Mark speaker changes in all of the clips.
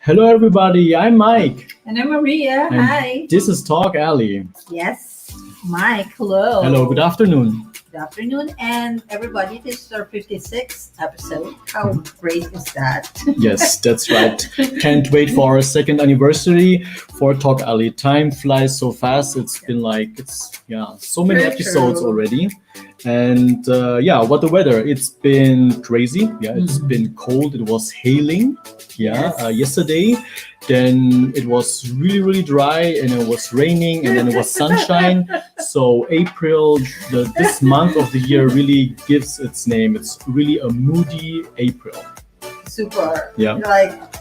Speaker 1: Hello, everybody. I'm Mike,
Speaker 2: And I'm Maria.
Speaker 1: and
Speaker 2: Hi.
Speaker 1: this is TalkAlley.
Speaker 2: Yes, Mike. Hello.
Speaker 1: Hello, good afternoon.
Speaker 2: Good afternoon, and everybody. This is our 56th episode. How great is that?
Speaker 1: Yes, that's right. Can't wait for our second anniversary for TalkAlley. Time flies so fast. It's been so many
Speaker 2: True,
Speaker 1: episodes
Speaker 2: true.
Speaker 1: already. And what the weather? It's been crazy. Yeah, it's been cold. It was hailing. Yeah,
Speaker 2: Yes.
Speaker 1: yesterday. Then it was really, really dry, and it was raining, and then it was sunshine. So April, this month of the year, really gives its name. It's really a moody April.
Speaker 2: Super.
Speaker 1: Yeah.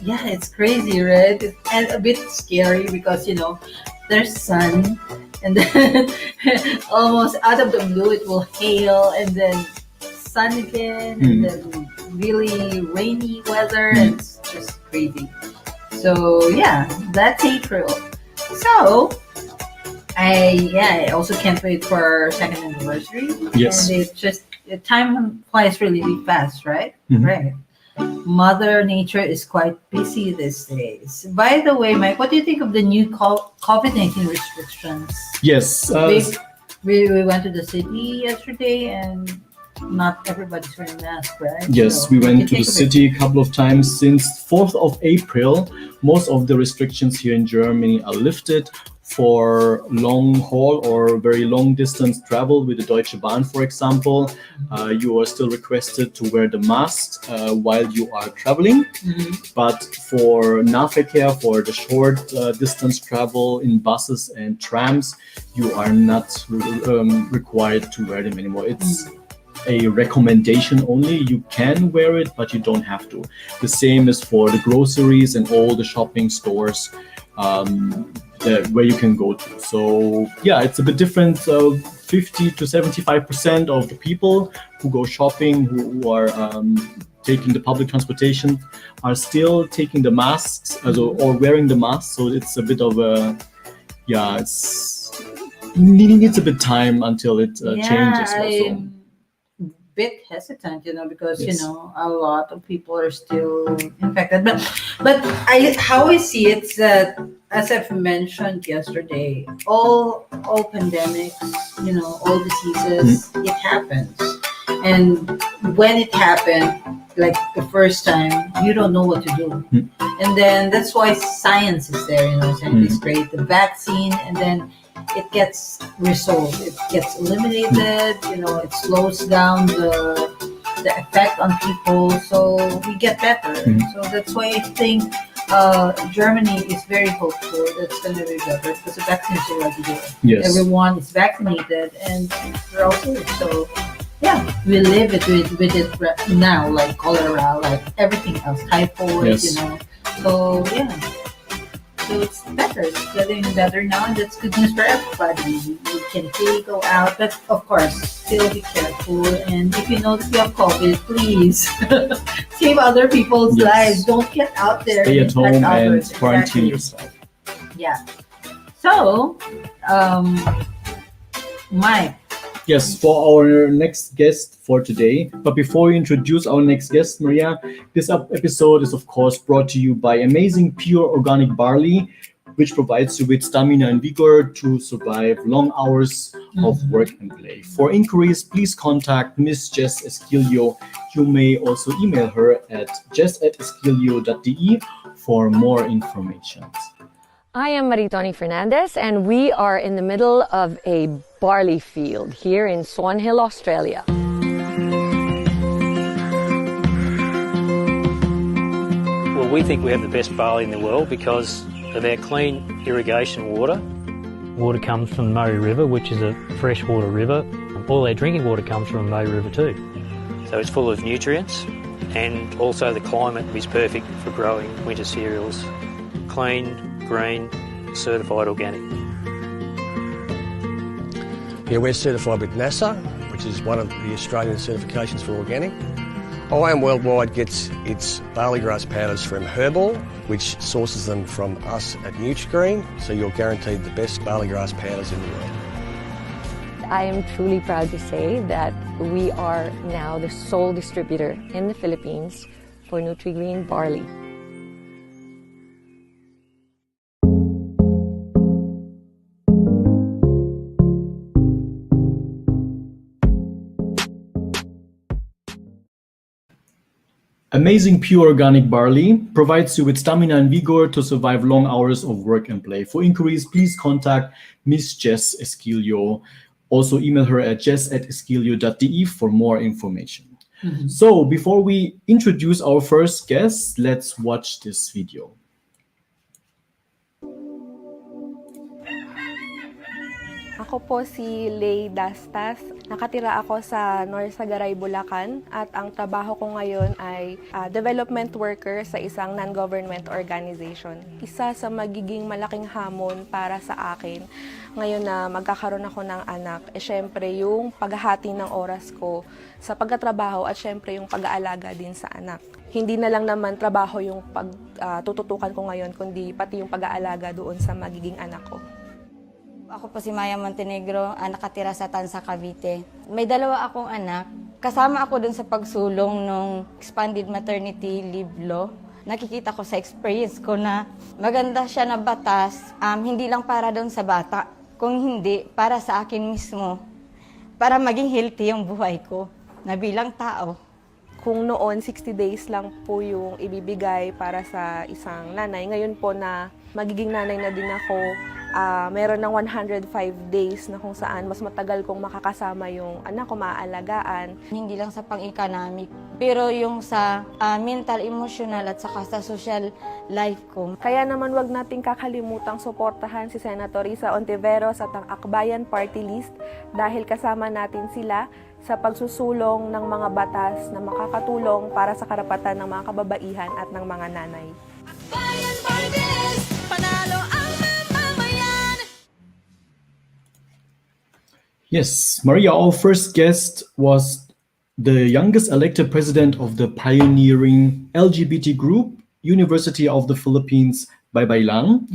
Speaker 2: It's crazy, right? And a bit scary because there's sun, and then almost out of the blue it will hail, and then sun again, and then really rainy weather. And it's just crazy. So yeah, that's April. So I also can't wait for our second anniversary.
Speaker 1: Yes.
Speaker 2: And the time flies really fast, right?
Speaker 1: Mhm.
Speaker 2: Right. Mother Nature is quite busy these days. By the way, Mike, what do you think of the new COVID-19 restrictions?
Speaker 1: Yes.
Speaker 2: We went to the city yesterday, and not everybody's wearing masks, right?
Speaker 1: Yes,
Speaker 2: So
Speaker 1: we
Speaker 2: what do you
Speaker 1: went to the
Speaker 2: think of it?
Speaker 1: city a couple of times since 4th of April. Most of the restrictions here in Germany are lifted for long haul or very long distance travel with the Deutsche Bahn, for example. You are still requested to wear the mask while you are traveling.
Speaker 2: Mhm.
Speaker 1: But for Nahverkehr, for the short distance travel in buses and trams, you are not required to wear them anymore. It's a recommendation only. You can wear it, but you don't have to. The same is for the groceries and all the shopping stores where you can go to. So yeah, it's a bit different. 50 to 75% of the people who go shopping, who are taking the public transportation, are still taking the masks or wearing the mask. So it's a bit of needs a bit time until it changes also.
Speaker 2: I'm bit hesitant, because
Speaker 1: Yes.
Speaker 2: a lot of people are still infected. But how I see it is that, as I've mentioned yesterday, all pandemics, all diseases, it happens, and when it happened, like the first time, you don't know what to do, and then that's why science is there. Scientists create the vaccine, and then it gets resolved. It gets eliminated. It slows down the effect on people, so we get better. So that's why I think Germany is very hopeful that it's going to be better because the vaccine is already there.
Speaker 1: Yes.
Speaker 2: Everyone is vaccinated, and we're all good. So yeah, we live with it right now, like cholera, like everything else, typhoid.
Speaker 1: Yes.
Speaker 2: So yeah. So it's better. It's getting better now, and that's good news for everybody. You can really go out, but of course, still be careful. And if you know that you have COVID, please save other people's
Speaker 1: Yes.
Speaker 2: lives. Don't get out there.
Speaker 1: Stay
Speaker 2: and
Speaker 1: at home
Speaker 2: infect
Speaker 1: and
Speaker 2: others.
Speaker 1: quarantine
Speaker 2: Exactly.
Speaker 1: yourself.
Speaker 2: Yeah. So, Mike.
Speaker 1: Yes, for our next guest for today. But before we introduce our next guest, Maria, this episode is of course brought to you by amazing pure organic barley, which provides you with stamina and vigor to survive long hours of work and play. For inquiries, please contact Miss Jess Esquilio. You may also email her at jess@esquilio.de for more information.
Speaker 3: I am Maritoni Fernandez, and we are in the middle of a barley field here in Swan Hill, Australia.
Speaker 4: Well, we think we have the best barley in the world because of our clean irrigation water. Water comes from the Murray River, which is a freshwater river. All our drinking water comes from the Murray River too. So it's full of nutrients, and also the climate is perfect for growing winter cereals. Clean, green, certified organic.
Speaker 5: Yeah, we're certified with NASA, which is one of the Australian certifications for organic. IAM Worldwide gets its barley grass powders from Herbal, which sources them from us at Nutrigreen, so you're guaranteed the best barley grass powders in the world.
Speaker 3: I am truly proud to say that we are now the sole distributor in the Philippines for Nutrigreen Barley.
Speaker 1: Amazing pure organic barley provides you with stamina and vigor to survive long hours of work and play. For inquiries, please contact Miss Jess Esquilio. Also email her at jess@esquilio.de for more information. So before we introduce our first guest, let's watch this video.
Speaker 6: Ako po si Lay Dastas. Nakatira ako sa North Sagaray, Bulacan at ang trabaho ko ngayon ay development worker sa isang non-government organization. Isa sa magiging malaking hamon para sa akin ngayon na magkakaroon ako ng anak, syempre yung paghahati ng oras ko sa pagtatrabaho at syempre yung pag-aalaga din sa anak. Hindi na lang naman trabaho yung pagtututukan ko ngayon, kundi pati yung pag-aalaga doon sa magiging anak ko.
Speaker 7: Ako po si Maya Montenegro, nakatira sa Tansa, Cavite. May dalawa akong anak. Kasama ako dun sa pagsulong ng expanded maternity leave law. Nakikita ko sa experience ko na maganda siya na batas, hindi lang para doon sa bata, kung hindi para sa akin mismo, para maging healthy yung buhay ko na bilang tao.
Speaker 6: Kung noon 60 days lang po yung ibibigay para sa isang nanay, ngayon po na magiging nanay na din ako, meron ng 105 days na kung saan mas matagal kong makakasama yung anak ko, maaalagaan.
Speaker 7: Hindi lang sa pang-economic, pero yung sa mental, emotional at saka sa social life ko.
Speaker 6: Kaya naman wag nating kakalimutang suportahan si Senator Risa Ontiveros at ang Akbayan Party List dahil kasama natin sila sa pagsusulong ng mga batas na makakatulong para sa karapatan ng mga kababaihan at ng mga nanay.
Speaker 8: Akbayan Parties, panalo ang mamamayan.
Speaker 1: Yes, Maria, our first guest was the youngest elected president of the pioneering LGBT group, University of the Philippines, Baybaylan.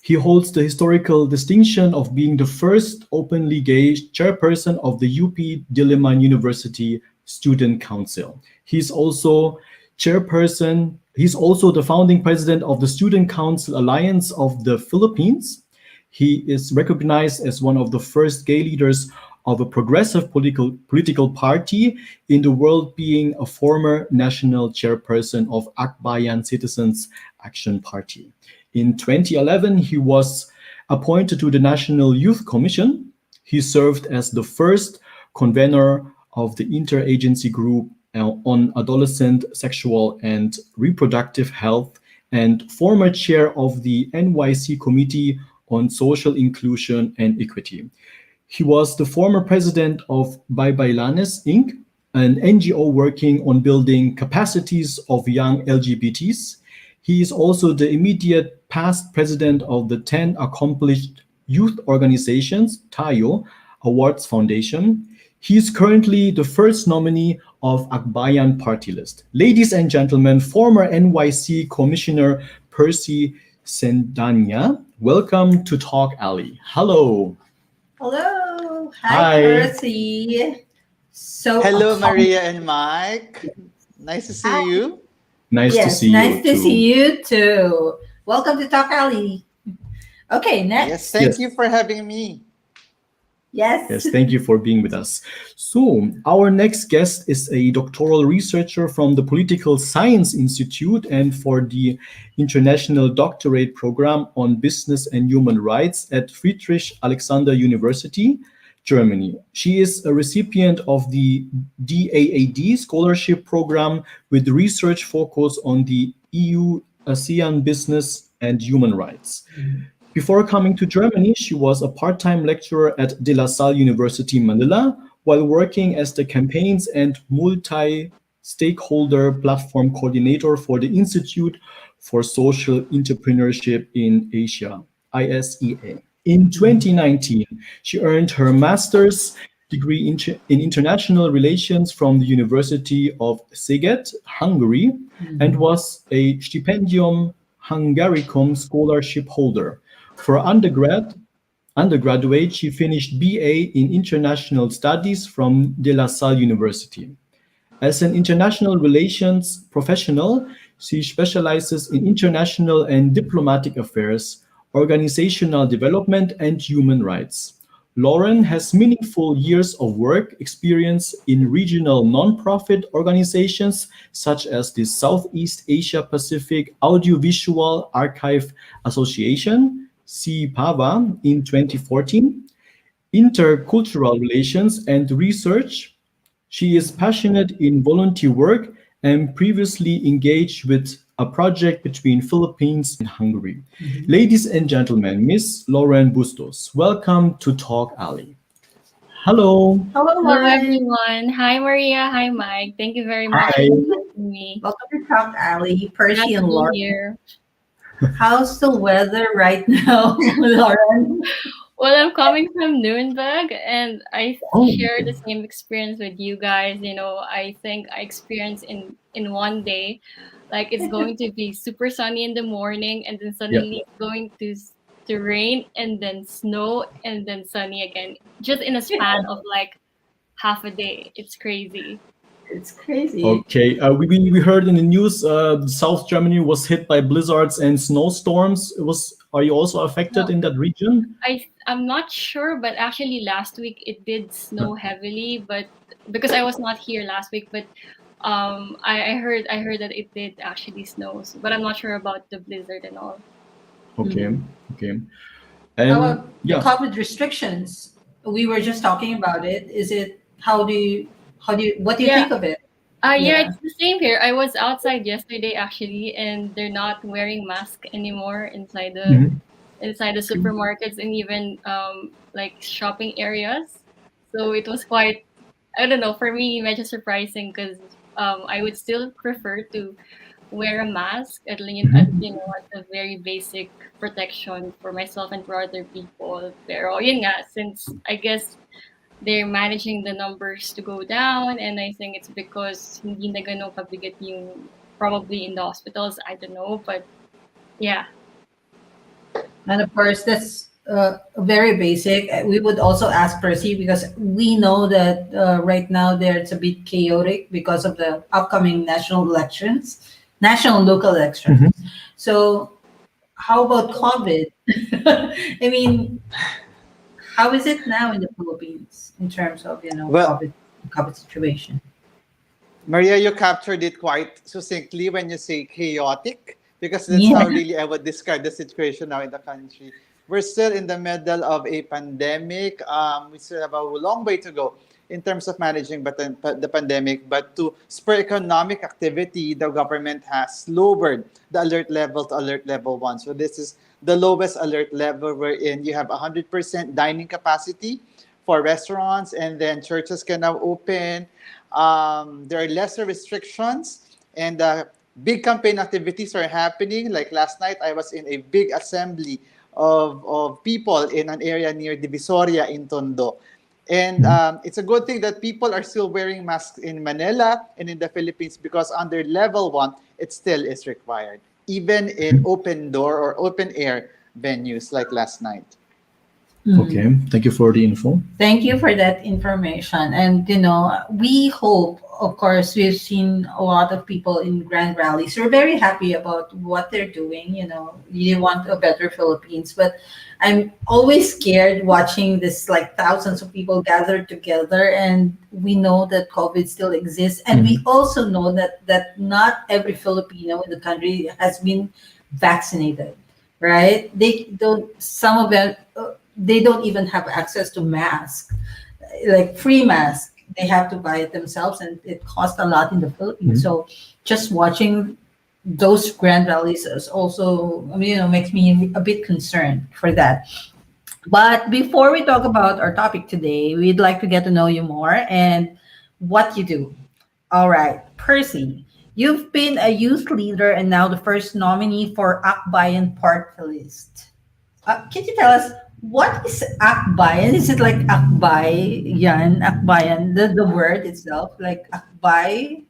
Speaker 1: He holds the historical distinction of being the first openly gay chairperson of the UP Diliman University Student Council. He's also the founding president of the Student Council Alliance of the Philippines. He is recognized as one of the first gay leaders of a progressive political party in the world, being a former national chairperson of Akbayan Citizens Action Party. In 2011, he was appointed to the National Youth Commission. He served as the first convener of the interagency group on adolescent sexual and reproductive health and former chair of the NYC Committee on Social Inclusion and Equity. He was the former president of Baybaylanes Inc., an NGO working on building capacities of young LGBTs. He is also the immediate past president of the 10 Accomplished Youth Organizations, TAYO, Awards Foundation. He is currently the first nominee of Akbayan Party List. Ladies and gentlemen, former NYC Commissioner Percy Sendanya, welcome to TalkAlley. Hello.
Speaker 2: Hello.
Speaker 1: Hi.
Speaker 2: Percy.
Speaker 9: Hello, Maria and Mike. Nice to see you.
Speaker 1: Nice to see
Speaker 2: nice
Speaker 1: you.
Speaker 2: to see you too. Welcome to TalkAlley. Okay, next.
Speaker 9: Yes, thank you for having me.
Speaker 2: Yes.
Speaker 1: Yes, thank you for being with us. So, our next guest is a doctoral researcher from the Political Science Institute and for the International Doctorate Program on Business and Human Rights at Friedrich Alexander University, Germany. She is a recipient of the DAAD scholarship program with research focus on the EU ASEAN business and human rights. Before coming to Germany, she was a part-time lecturer at De La Salle University, Manila, while working as the campaigns and multi-stakeholder platform coordinator for the Institute for Social Entrepreneurship in Asia, ISEA. In 2019, she earned her master's degree in international relations from the University of Szeged, Hungary, and was a Stipendium Hungaricum scholarship holder. For undergraduate, she finished BA in International Studies from De La Salle University. As an international relations professional, she specializes in international and diplomatic affairs, organizational development, and human rights. Lauren has meaningful years of work experience in regional nonprofit organizations such as the Southeast Asia Pacific Audiovisual Archive Association, CPAVA, in 2014, intercultural relations and research. She is passionate in volunteer work and previously engaged with a project between Philippines and Hungary. Ladies and gentlemen, Miss Lauren Bustos, welcome to Talk Alley. Hello.
Speaker 2: Hello,
Speaker 10: Hello,
Speaker 2: Lauren.
Speaker 10: everyone. Hi, Maria. Hi, Mike. Thank you very much
Speaker 1: Hi.
Speaker 10: for inviting me.
Speaker 2: Welcome to TalkAlley,
Speaker 10: Glad
Speaker 2: Percy
Speaker 10: to
Speaker 2: and
Speaker 10: be
Speaker 2: Lauren.
Speaker 10: here.
Speaker 2: How's the weather right now, Lauren?
Speaker 10: Well, I'm coming from Nuremberg, and I
Speaker 1: Oh,
Speaker 10: share the same experience with you guys. I think I experienced in one day, like it's going to be super sunny in the morning, and then
Speaker 1: yeah.
Speaker 10: suddenly it's going to rain, and then snow, and then sunny again, just in a span of like half a day. It's crazy.
Speaker 2: It's crazy.
Speaker 1: Okay. We heard in the news South Germany was hit by blizzards and snowstorms. Are you also affected
Speaker 10: No,
Speaker 1: in that region?
Speaker 10: I'm not sure, but actually last week it did snow heavily, but because I was not here last week, but I heard that it did actually snow, but I'm not sure about the blizzard and all.
Speaker 1: Okay. Okay.
Speaker 2: How
Speaker 1: And
Speaker 2: about the
Speaker 1: yeah.
Speaker 2: COVID restrictions? We were just talking about it. What do you
Speaker 10: Yeah,
Speaker 2: think of it?
Speaker 10: yeah,
Speaker 2: Yeah.
Speaker 10: it's the same here. I was outside yesterday actually, and they're not wearing mask anymore
Speaker 1: Mhm.
Speaker 10: inside the supermarkets and even like shopping areas. So it was quite, I don't know, for me, medyo surprising because I would still prefer to wear a mask at a very basic protection for myself and for other people. Pero yun nga, since I guess they're managing the numbers to go down, and I think it's because hindi na ganun kabigat yung probably in the hospitals. I don't know, but yeah.
Speaker 2: And of course, that's very basic. We would also ask Percy because we know that right now there it's a bit chaotic because of the upcoming national local elections.
Speaker 1: Mhm.
Speaker 2: So, how about COVID? I mean, how is it now in the Philippines in terms of
Speaker 9: Well,
Speaker 2: COVID situation?
Speaker 9: Maria, you captured it quite succinctly when you say chaotic, because that's
Speaker 2: Yeah.
Speaker 9: how really I would describe the situation now in the country. We're still in the middle of a pandemic. We still have a long way to go in terms of managing the pandemic. But to spur economic activity, the government has lowered the alert level to alert level 1. So this is the lowest alert level wherein you have 100% dining capacity for restaurants, and then churches can now open. There are lesser restrictions, and big campaign activities are happening. Like last night, I was in a big assembly of people in an area near Divisoria in Tondo. And it's a good thing that people are still wearing masks in Manila and in the Philippines, because under level 1, it still is required, even in open door or open air venues like last night.
Speaker 1: Okay. Thank you for the info.
Speaker 2: Thank you for that information. And, we hope, of course, we've seen a lot of people in grand rallies. We're very happy about what they're doing. You want a better Philippines. But I'm always scared watching this, like thousands of people gathered together. And we know that COVID still exists. And we also know that not every Filipino in the country has been vaccinated, right? Some of them, they don't even have access to masks, like free masks. They have to buy it themselves, and it costs a lot in the Philippines. So just watching those grand rallies is also, makes me a bit concerned for that. But before we talk about our topic today, we'd like to get to know you more and what you do. All right, Percy, you've been a youth leader and now the first nominee for Akbayan party list. Can you tell us what is Akbayan? Is it like Akbayan, the word itself, like Akbay,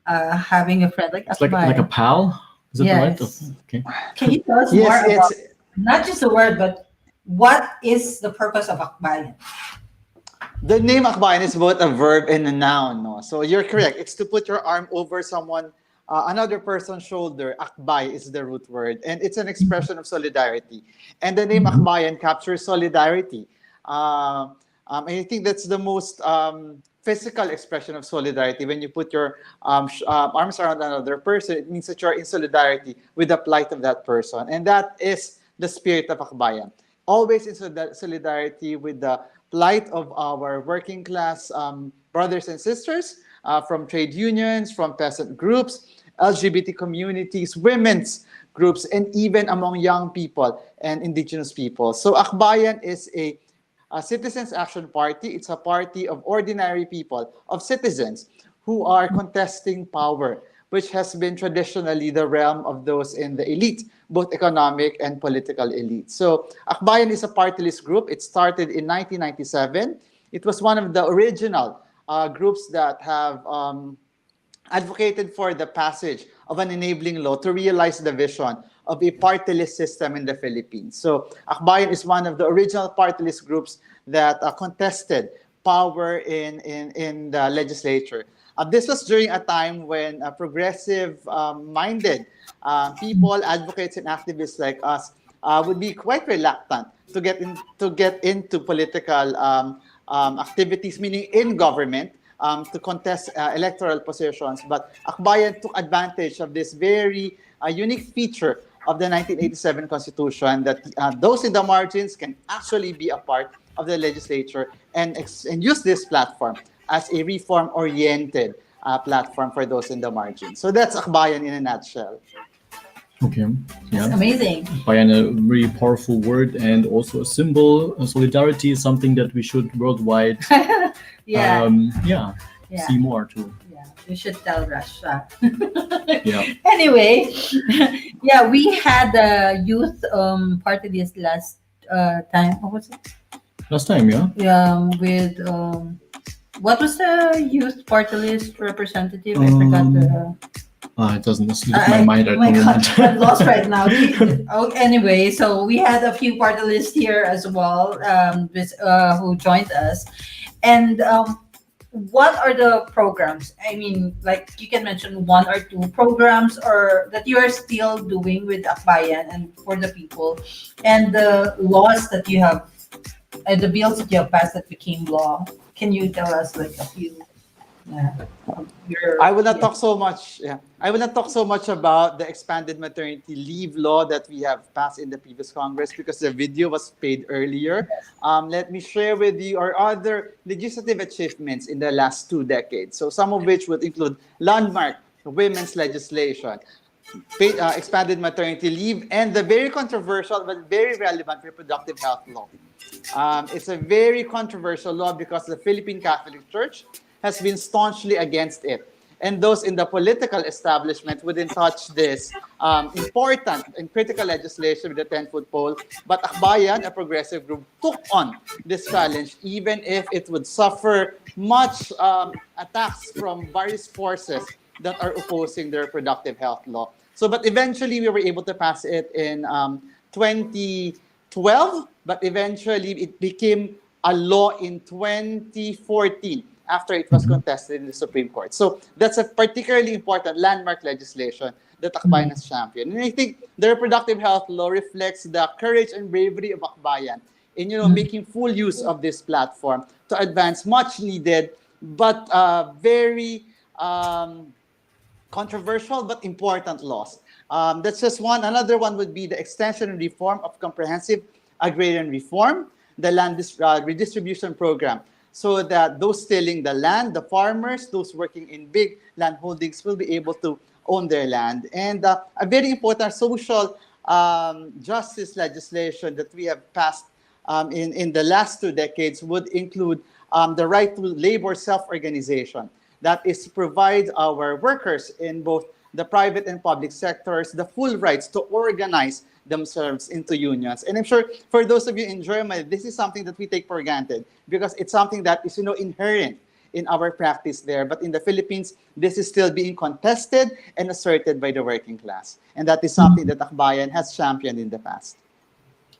Speaker 2: having a friend like
Speaker 1: It's like a
Speaker 2: Akbay?
Speaker 1: pal. Is that right?
Speaker 2: Yes.
Speaker 1: Okay.
Speaker 2: Can you tell us more
Speaker 9: Yes,
Speaker 2: about
Speaker 9: it's
Speaker 2: not just the word, but what is the purpose of Akbayan?
Speaker 9: the name Akbayan is both a verb and a noun. No? So you're correct. It's to put your arm over someone, another person's shoulder. Akbay is the root word, and it's an expression of solidarity. And the name Akbayan captures solidarity. And I think that's the most physical expression of solidarity. When you put your arms around another person, it means that you're in solidarity with the plight of that person. And that is the spirit of Akbayan. Always in solidarity with the plight of our working class brothers and sisters from trade unions, from peasant groups, LGBT communities, women's groups, and even among young people and indigenous people. So Akbayan is a citizens' action party. It's a party of ordinary people, of citizens who are contesting power, which has been traditionally the realm of those in the elite, both economic and political elite. So Akbayan is a party-list group. It started in 1997. It was one of the original groups that have advocated for the passage of an enabling law to realize the vision of a party-list system in the Philippines. So Akbayan is one of the original party-list groups that contested power in the legislature. This was during a time when progressive-minded people, advocates, and activists like us would be quite reluctant to get into political activities, meaning in government, to contest electoral positions. But Akbayan took advantage of this very unique feature of the 1987 Constitution, that those in the margins can actually be a part of the legislature and use this platform as a reform-oriented platform for those in the margins. So that's Akbayan in a nutshell.
Speaker 1: Okay. Yeah.
Speaker 2: That's amazing.
Speaker 1: Akbayan, a very powerful word and also a symbol. Solidarity is something that we should worldwide
Speaker 2: Yeah.
Speaker 1: Yeah, see more too.
Speaker 2: Yeah, we should tell Russia.
Speaker 1: Yeah.
Speaker 2: Anyway, yeah, we had a youth party this last time. What was it?
Speaker 1: Last time, yeah.
Speaker 2: With what was the youth party list representative? I forgot the.
Speaker 1: It doesn't slip my mind at
Speaker 2: oh my
Speaker 1: the
Speaker 2: God,
Speaker 1: moment.
Speaker 2: I'm lost right now. Oh, anyway, so we had a few party lists here as well, who joined us. And what are the programs? I mean, like you can mention one or two programs or that you are still doing with Akbayan and for the people, and the laws that you have, and the bills that you have passed that became law. Can you tell us like a few?
Speaker 9: I will not talk so much. Yeah, I will not talk so much about the expanded maternity leave law that we have passed in the previous Congress because the video was played earlier. Let me share with you our other legislative achievements in the last 2 decades. So some of which would include landmark women's legislation, expanded maternity leave, and the very controversial but very relevant reproductive health law. It's a very controversial law because the Philippine Catholic Church has been staunchly against it. And those in the political establishment wouldn't touch this important and critical legislation with a 10-foot pole. But Akbayan, a progressive group, took on this challenge, even if it would suffer much attacks from various forces that are opposing the reproductive health law. So, but eventually we were able to pass it in 2012, but eventually it became a law in 2014. After it was contested in the Supreme Court. So that's a particularly important landmark legislation that Akbayan has championed. And I think the reproductive health law reflects the courage and bravery of Akbayan in making full use of this platform to advance much needed but very controversial but important laws. That's just one. Another one would be the extension and reform of comprehensive agrarian reform, the land redistribution program, so that those tilling the land, the farmers, those working in big land holdings will be able to own their land. And a very important social justice legislation that we have passed in the last 2 decades would include the right to labor self-organization. That is to provide our workers in both the private and public sectors the full rights to organize themselves into unions. And I'm sure for those of you in Germany, this is something that we take for granted because it's something that is, inherent in our practice there. But in the Philippines, this is still being contested and asserted by the working class. And that is something that Akbayan has championed in the past.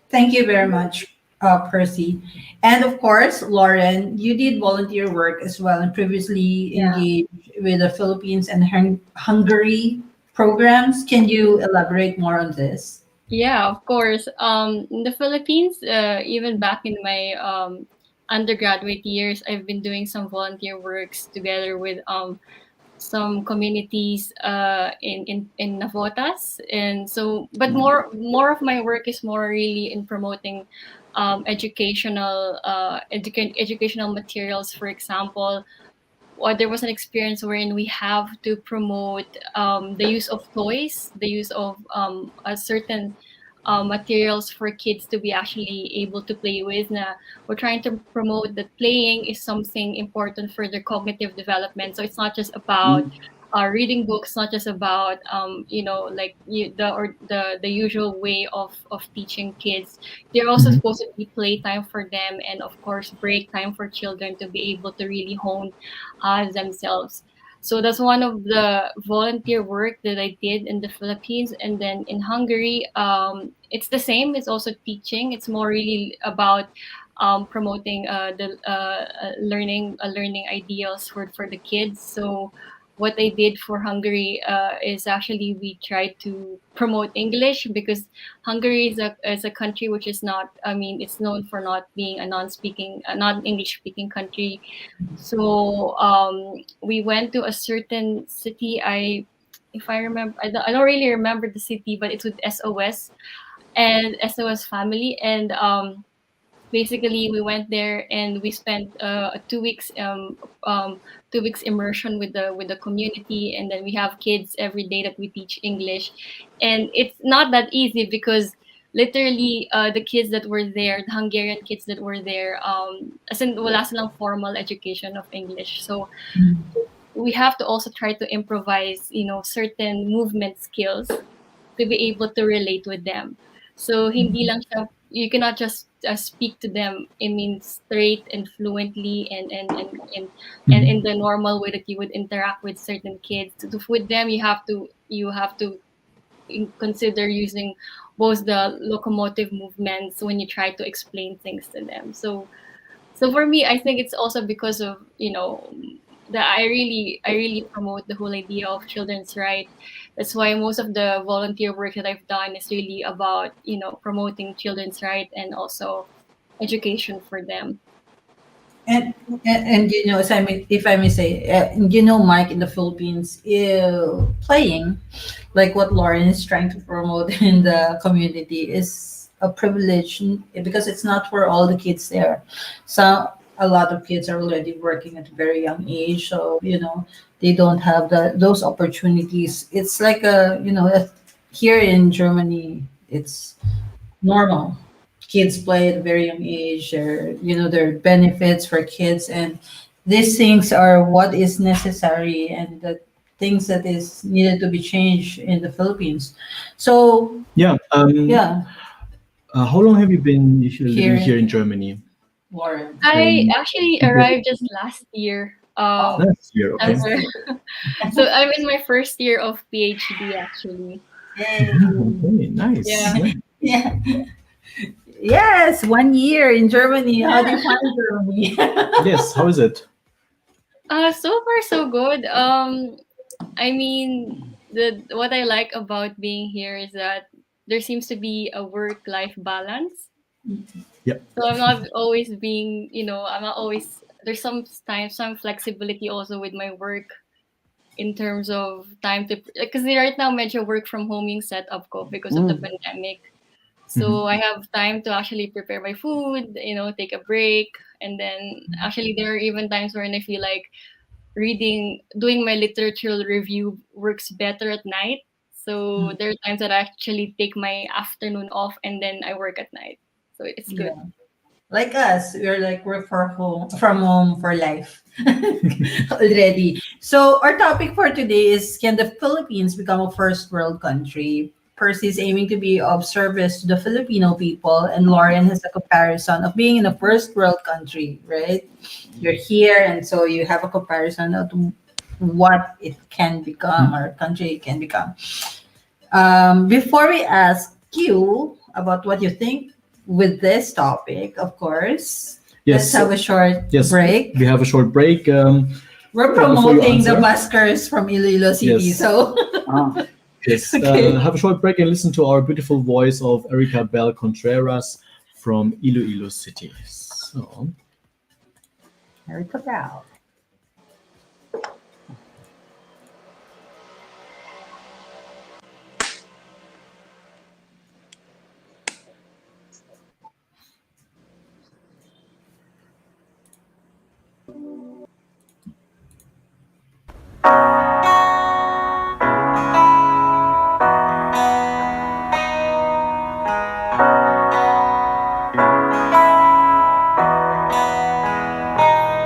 Speaker 2: Thank you very much, Percy. And of course, Lauren, you did volunteer work as well and previously engaged with the Philippines and Hungary programs. Can you elaborate more on this?
Speaker 10: Yeah, of course. In the Philippines, even back in my undergraduate years, I've been doing some volunteer works together with some communities in Navotas, and so but more of my work is more really in promoting educational materials. For example, there was an experience wherein we have to promote the use of toys, the use of a certain materials for kids to be actually able to play with. Na we're trying to promote that playing is something important for their cognitive development. So it's not just about reading books, not just about like the usual way of teaching kids. They're also
Speaker 1: Mhm.
Speaker 10: supposed to be playtime for them, and of course break time for children to be able to really hone themselves. So that's one of the volunteer work that I did in the Philippines. And then in Hungary, it's the same. It's also teaching. It's more really about promoting the learning ideals for the kids. So what I did for Hungary is actually we tried to promote English, because Hungary is a country which is not. I mean, it's known for not being a non-English speaking country. So we went to a certain city. If I remember, I don't really remember the city, but it's with SOS and SOS family. And basically, we went there and we spent a 2 weeks 2 weeks immersion with the community. And then we have kids every day that we teach English, and it's not that easy because literally the kids that were there, the Hungarian kids that were there, as in wala silang formal education of English. So we have to also try to improvise, certain movement skills to be able to relate with them. So hindi lang siya, you cannot just speak to them, I mean, straight and fluently and in the normal way that you would interact with certain kids. With them, you have to consider using both the locomotive movements when you try to explain things to them. So for me, I think it's also because of that I really promote the whole idea of children's right. That's why most of the volunteer work that I've done is really about promoting children's right and also education for them.
Speaker 2: And as if I may say, Mike, in the Philippines, playing, like what Lauren is trying to promote in the community, is a privilege, because it's not for all the kids there. So a lot of kids are already working at a very young age, so they don't have those opportunities. It's like here in Germany, it's normal. Kids play at a very young age. There are benefits for kids, and these things are what is necessary, and the things that is needed to be changed in the Philippines. So
Speaker 1: Yeah.
Speaker 2: yeah,
Speaker 1: How long have you been usually living
Speaker 2: here
Speaker 1: here in Germany?
Speaker 2: Warren.
Speaker 10: I
Speaker 1: Um,
Speaker 10: actually
Speaker 1: is it
Speaker 10: arrived just last year.
Speaker 2: Oh,
Speaker 1: last year? Okay.
Speaker 10: December. So I'm in my first year of PhD actually.
Speaker 2: yay.
Speaker 1: Okay. Nice.
Speaker 10: Yeah.
Speaker 1: Nice.
Speaker 2: Yeah. Yes, 1 year in Germany. How do you find Germany?
Speaker 1: Yes. How is it?
Speaker 10: So far so good. I mean, the what I like about being here is that there seems to be a work-life balance.
Speaker 1: Yep.
Speaker 10: So I'm not always being, I'm not always, there's some flexibility also with my work in terms of time to, because right now medyo work from home yung setup ko because of the pandemic. So I have time to actually prepare my food, take a break. And then actually there are even times when I feel like doing my literature review works better at night. So there are times that I actually take my afternoon off and then I work at night. So it's good.
Speaker 2: Yeah. Like us, we're like work from home for life already. So our topic for today is, can the Philippines become a first world country? Percy is aiming to be of service to the Filipino people, and Lauren has a comparison of being in a first world country, right? You're here, and so you have a comparison of what it can become, or country it can become. Before we ask you about what you think with this topic, of course, let's
Speaker 1: Yes.
Speaker 2: have a short
Speaker 1: Yes.
Speaker 2: break.
Speaker 1: We have a short break.
Speaker 2: We're
Speaker 1: before you
Speaker 2: promoting the
Speaker 1: answer.
Speaker 2: buskers from Iloilo City,
Speaker 1: Yes.
Speaker 2: so
Speaker 1: Yes,
Speaker 2: Okay.
Speaker 1: have a short break and listen to our beautiful voice of Erica Bell Contreras from Iloilo City. So,
Speaker 2: Erica Bell.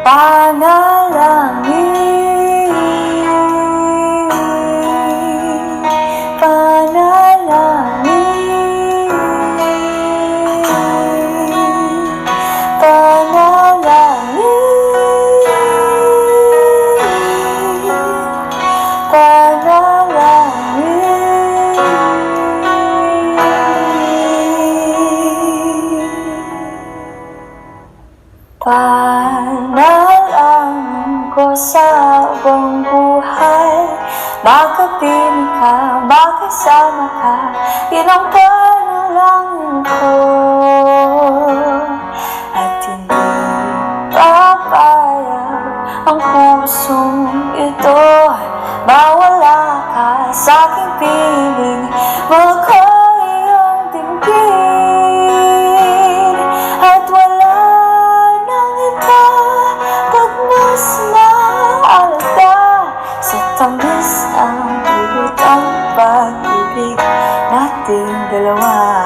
Speaker 11: Panalangin, panalangin, panalangin ko sa buong buhay. Makapiling ka, makasama ka, yun ang panalangin ko. At hindi papayag ang pusong ito, mawala ka sa aking piling, mahal ko iyong dinggin. At wala nang iba pag mas maalaga sa tamis ng dulot ang pag-ibig nating dalawa.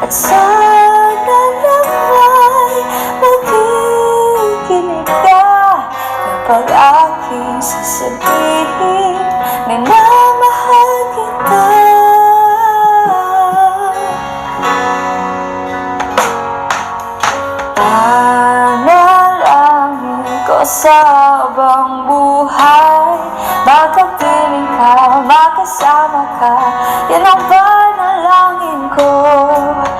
Speaker 11: At sana naman makikinig ka kapag aking sasabihin, minamahal kita. Panalangin ko sa habang buhay, makapiling ka, makasama ka, yan ang panalangin ko.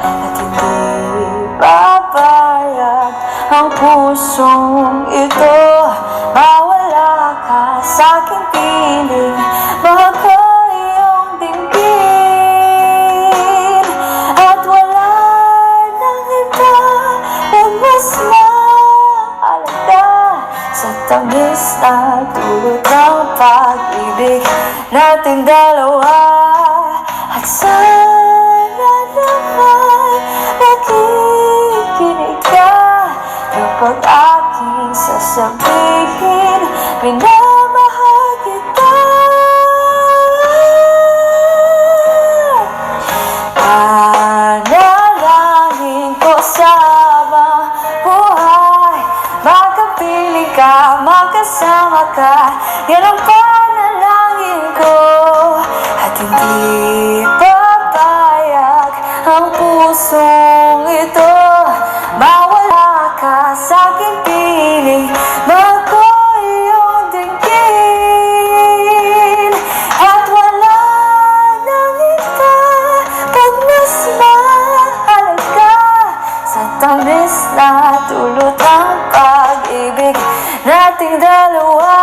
Speaker 11: At hindi papayag ang pusong ito, mawala ka sa aking piling, mahal ko iyong dinggin. At wala nang iba na mas mahalaga sa tamis na dulot ng pag-ibig nating dalawa. At sana naman nakikinig ka kapag aking sasabihin, minamahal kita. Panalangin ko sa habang buhay, makapiling ka, makasama ka, yan ang panalangin ko. At hindi papayag ang pusong ito, mawala ka sa aking piling, mahal ko iyong dinggin. At wala nang iba pag mas mahalaga sa tamis na dulot ang pag-ibig nating dalawa.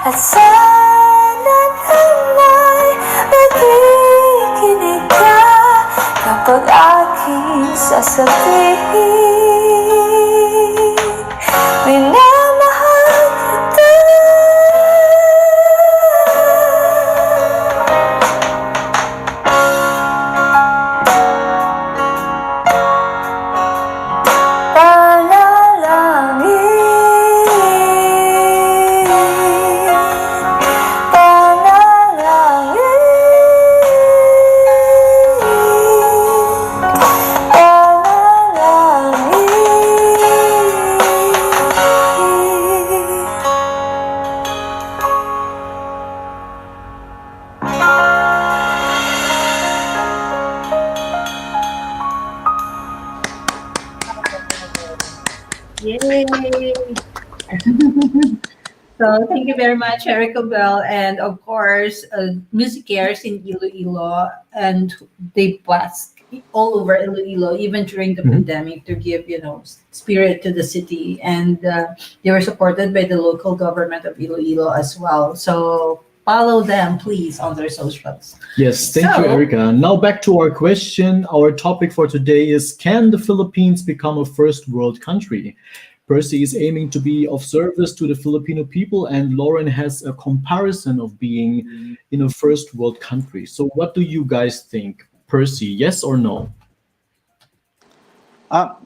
Speaker 11: At sana naman makikinig ka kapag aking sasabihin, minamahal kita.
Speaker 2: Yay! So thank you very much, Erica Bell, and of course, music cares in Iloilo, and they blast all over Iloilo, even during the pandemic, to give spirit to the city, and they were supported by the local government of Iloilo as well. So follow them, please, on their socials.
Speaker 1: Yes, thank you,
Speaker 2: So-
Speaker 1: Erica. Now back to our question. Our topic for today is, can the Philippines become a first world country? Percy is aiming to be of service to the Filipino people, and Lauren has a comparison of being in a first world country. So what do you guys think? Percy, yes or no?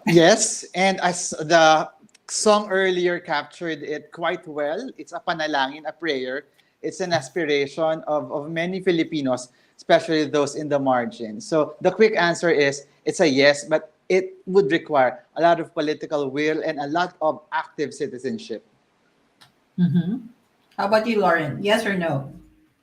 Speaker 9: Yes, and as the song earlier captured it quite well, it's a panalangin, a prayer. It's an aspiration of many Filipinos, especially those in the margin. So the quick answer is it's a yes, but it would require a lot of political will and a lot of active citizenship.
Speaker 2: How about you, Lauren? Yes or no?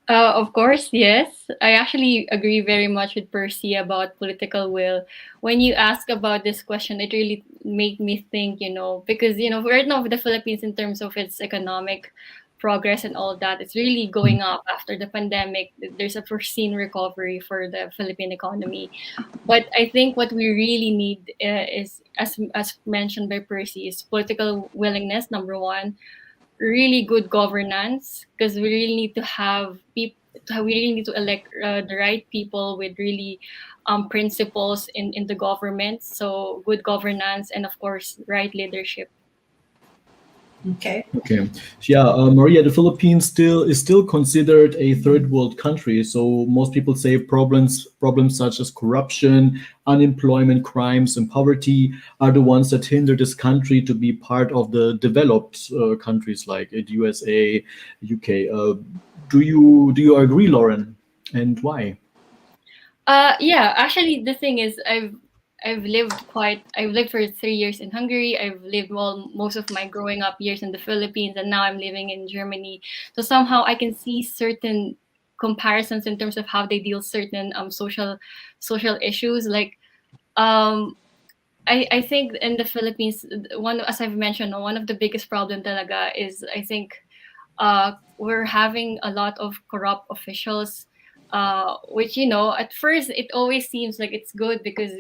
Speaker 10: Of course, yes. I actually agree very much with Percy about political will. When you ask about this question, it really made me think, because, right now the Philippines, in terms of its economic progress and all that, it's really going up after the pandemic. There's a foreseen recovery for the Philippine economy. But I think what we really need is, as mentioned by Percy, is political willingness, number one, really good governance, because we really need to have people. We really need to elect the right people with really principles in the government. So good governance and of course right leadership.
Speaker 2: Okay.
Speaker 1: Okay. Yeah, Maria, the Philippines still considered a third world country. So most people say problems such as corruption, unemployment, crimes, and poverty are the ones that hinder this country to be part of the developed countries like the USA, UK. Do you agree, Lauren? And why?
Speaker 10: Yeah, actually the thing is I've lived for 3 years in Hungary. I've lived most of my growing up years in the Philippines, and now I'm living in Germany. So somehow I can see certain comparisons in terms of how they deal certain social issues. Like I think in the Philippines, as I've mentioned, one of the biggest problem talaga is, I think, we're having a lot of corrupt officials, which, at first it always seems like it's good because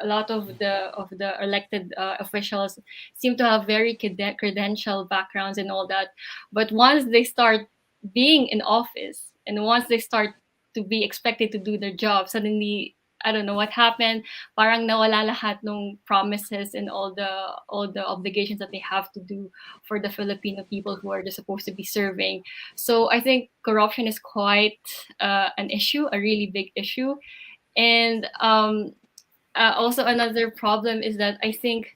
Speaker 10: a lot of the elected officials seem to have very credential backgrounds and all that. But once they start being in office and once they start to be expected to do their job, suddenly I don't know what happened. Parang nawala lahat ng promises and all the obligations that they have to do for the Filipino people who are supposed to be serving. So I think corruption is quite an issue, a really big issue, and also another problem is that I think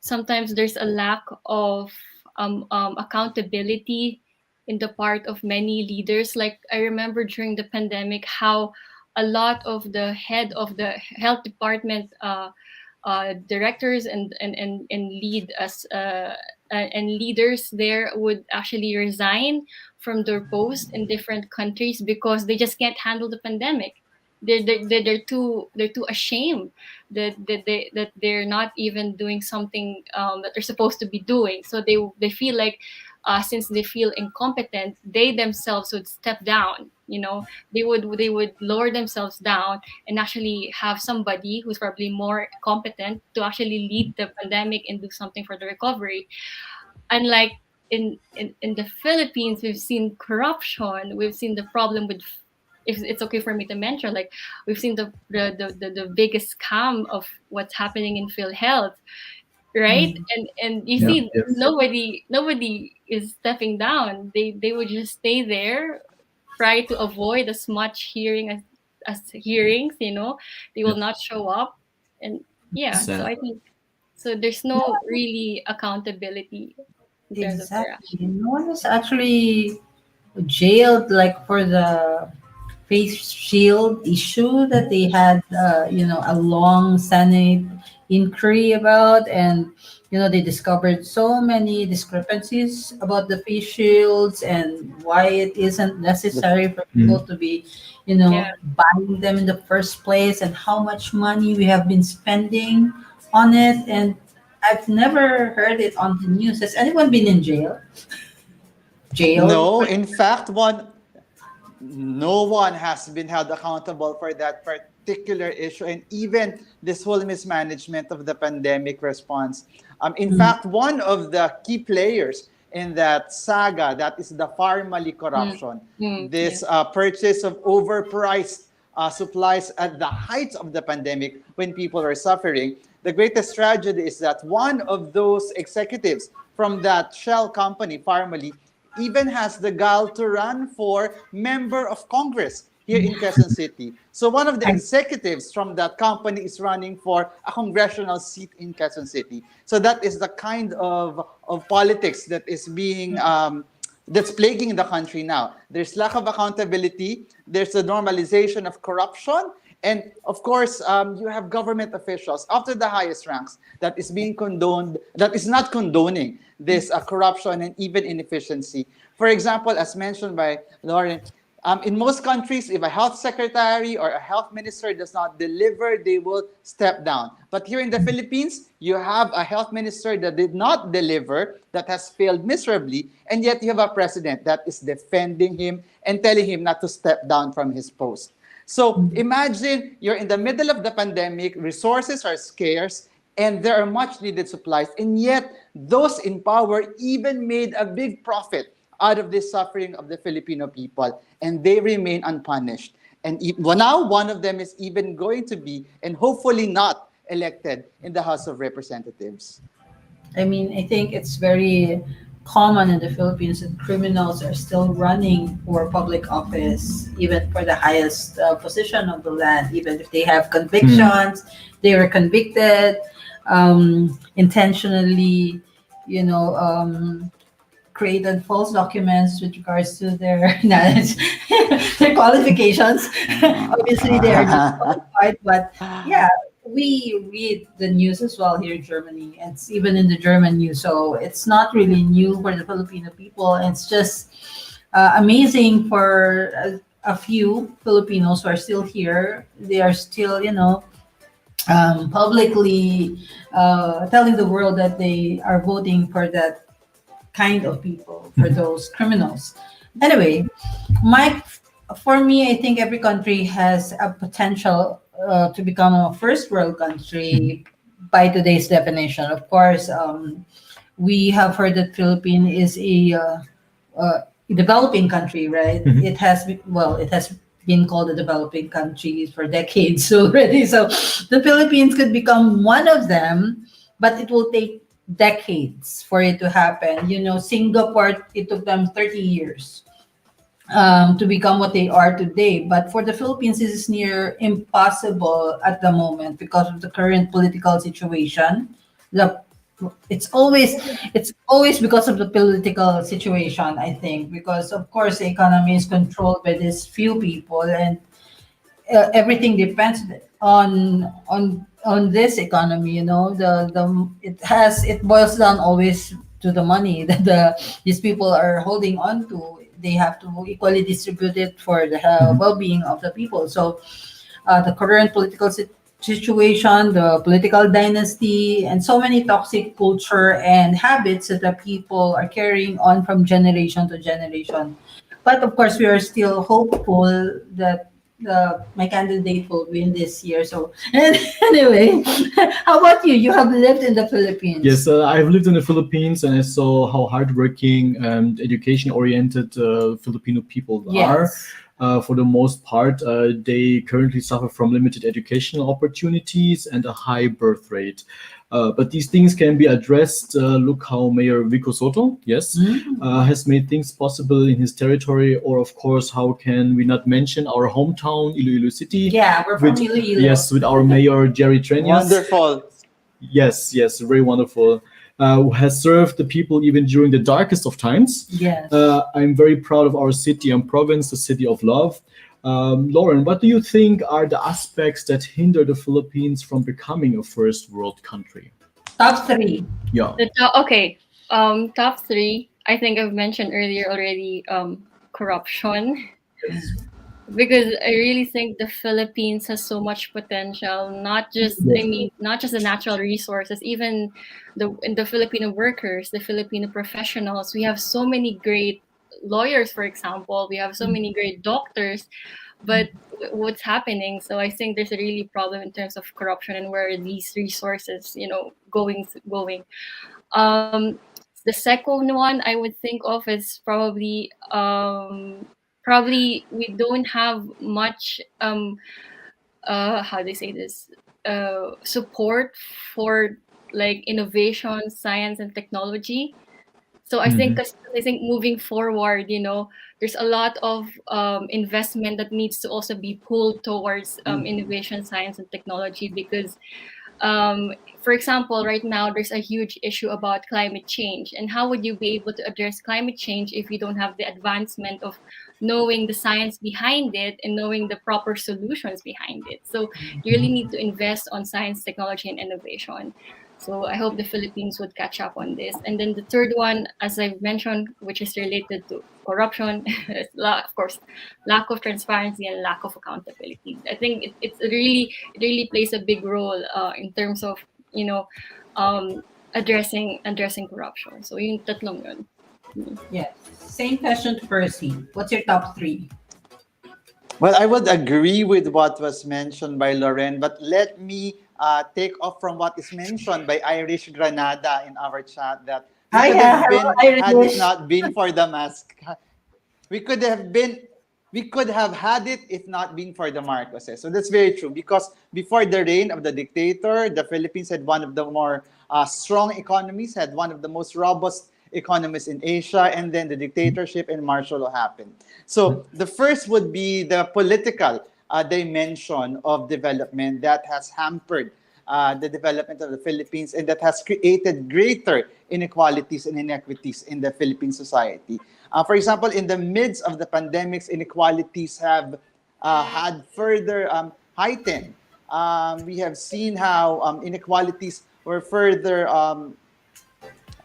Speaker 10: sometimes there's a lack of accountability in the part of many leaders. Like I remember during the pandemic how a lot of the head of the health department directors and lead as and leaders there would actually resign from their post in different countries because they just can't handle the pandemic. They're too ashamed that they're not even doing something that they're supposed to be doing. So they feel like since they feel incompetent, they themselves would step down. They would lower themselves down and actually have somebody who's probably more competent to actually lead the pandemic and do something for the recovery. Unlike in the Philippines, we've seen corruption. We've seen the problem with, if it's okay for me to mention, like we've seen the biggest scam of what's happening in PhilHealth, right? And you
Speaker 1: Yeah,
Speaker 10: see
Speaker 1: yes.
Speaker 10: nobody is stepping down. They would just stay there, try to avoid as much as hearings. They will not show up, and yeah. So
Speaker 1: Sad.
Speaker 10: I think so. There's no really accountability in terms of their action.
Speaker 2: Exactly. No one was actually jailed like for the face shield issue that they had, a long Senate inquiry about, and they discovered so many discrepancies about the face shields and why it isn't necessary for people to be,
Speaker 10: Yeah.
Speaker 2: buying them in the first place, and how much money we have been spending on it. And I've never heard it on the news. Has anyone been in jail? Jailed?
Speaker 9: No, in fact, no one has been held accountable for that particular issue, and even this whole mismanagement of the pandemic response. In fact, one of the key players in that saga. That is the Farmally corruption. This
Speaker 10: Yeah.
Speaker 9: purchase of overpriced supplies at the height of the pandemic when people are suffering. The greatest tragedy is that one of those executives from that shell company, Farmally, even has the gall to run for member of Congress here in Quezon City. So one of the executives from that company is running for a congressional seat in Quezon City. So that is the kind of politics that is being that's plaguing the country now. There's lack of accountability. There's the normalization of corruption. And of course, you have government officials up to the highest ranks that is being condoned, that is not condoning this corruption and even inefficiency. For example, as mentioned by Lauren, in most countries, if a health secretary or a health minister does not deliver, they will step down. But here in the Philippines, you have a health minister that did not deliver, that has failed miserably, and yet you have a president that is defending him and telling him not to step down from his post. So imagine you're in the middle of the pandemic, resources are scarce, and there are much needed supplies, and yet those in power even made a big profit out of this suffering of the Filipino people, and they remain unpunished. And now one of them is even going to be, and hopefully not, elected in the House of Representatives.
Speaker 2: I mean, I think it's very common in the Philippines that criminals are still running for public office, even for the highest position of the land, even if they have convictions, they were convicted intentionally, you know, created false documents with regards to their knowledge, their qualifications. Obviously, they are not qualified, but yeah, we read the news as well here in Germany. It's even in the German news, so it's not really new for the Filipino people. It's just amazing for a few Filipinos who are still here. They are still, you know, publicly telling the world that they are voting for that kind of people, for those criminals. Anyway, Mike, for me, I think every country has a potential to become a first world country by today's definition. Of course, we have heard that Philippines is a developing country, right? It has it has been called a developing country for decades already. So the Philippines could become one of them, but it will take decades for it to happen. You know, Singapore, it took them 30 years to become what they are today. But for the Philippines, this is near impossible at the moment because of the current political situation. The it's always because of the political situation, I think, because of course the economy is controlled by these few people, and everything depends on this economy. You know, it boils down always to the money that these people are holding on to. They have to equally distribute it for the well-being of the people. So the current political situation, the political dynasty, and so many toxic culture and habits that the people are carrying on from generation to generation. But of course, we are still hopeful that my candidate will win this year. So anyway, how about you? You have lived in the Philippines.
Speaker 1: Yes, I've lived in the Philippines and I saw how hardworking and education-oriented Filipino people are.
Speaker 2: Yes.
Speaker 1: For the most part, they currently suffer from limited educational opportunities and a high birth rate. But these things can be addressed. Look how Mayor Vico Soto, yes, has made things possible in his territory. Or, of course, how can we not mention our hometown, Iloilo City?
Speaker 2: Yeah, we're from Iloilo.
Speaker 1: Yes, with our mayor, Jerry Treñas.
Speaker 9: Wonderful.
Speaker 1: Yes, very wonderful. Who has served the people even during the darkest of times.
Speaker 2: Yes.
Speaker 1: I'm very proud of our city and province, the city of love. Lauren, what do you think are the aspects that hinder the Philippines from becoming a first world country?
Speaker 2: Top three.
Speaker 1: Yeah.
Speaker 10: Top three. I think I've mentioned earlier already. Corruption. Because I really think the Philippines has so much potential, not just not just the natural resources, even the Filipino workers, the Filipino professionals. We have so many great lawyers, for example. We have so many great doctors, but what's happening? So I think there's a really problem in terms of corruption and where these resources, going. The second one I would think of is probably we don't have much how do they say this support for like innovation, science, and technology. So
Speaker 1: Mhm.
Speaker 10: I think moving forward, there's a lot of investment that needs to also be pulled towards innovation, science, and technology because um, for example, right now there's a huge issue about climate change. And how would you be able to address climate change if you don't have the advancement of knowing the science behind it and knowing the proper solutions behind it? So you really need to invest on science, technology, and innovation. So I hope the Philippines would catch up on this. And then the third one, as I've mentioned, which is related to corruption, is of course, lack of transparency and lack of accountability. I think it really plays a big role in terms of addressing corruption. So yung tatlong yun.
Speaker 2: Yes. Same question to Percy. What's your top three?
Speaker 9: Well, I would agree with what was mentioned by Loren, but let me take off from what is mentioned by Irish Granada in our chat that we
Speaker 2: Hi,
Speaker 9: could have
Speaker 2: hello,
Speaker 9: been, had it
Speaker 2: Irish.
Speaker 9: not been for the mask, we could have been, we could have had it if not been for the Marcoses. So that's very true because before the reign of the dictator, the Philippines had one of the more strong economies, had one of the most robust economies in Asia, and then the dictatorship and martial law happened. So the first would be the political dimension of development that has hampered the development of the Philippines and that has created greater inequalities and inequities in the Philippine society. For example, in the midst of the pandemics, inequalities have had further heightened. We have seen how inequalities were further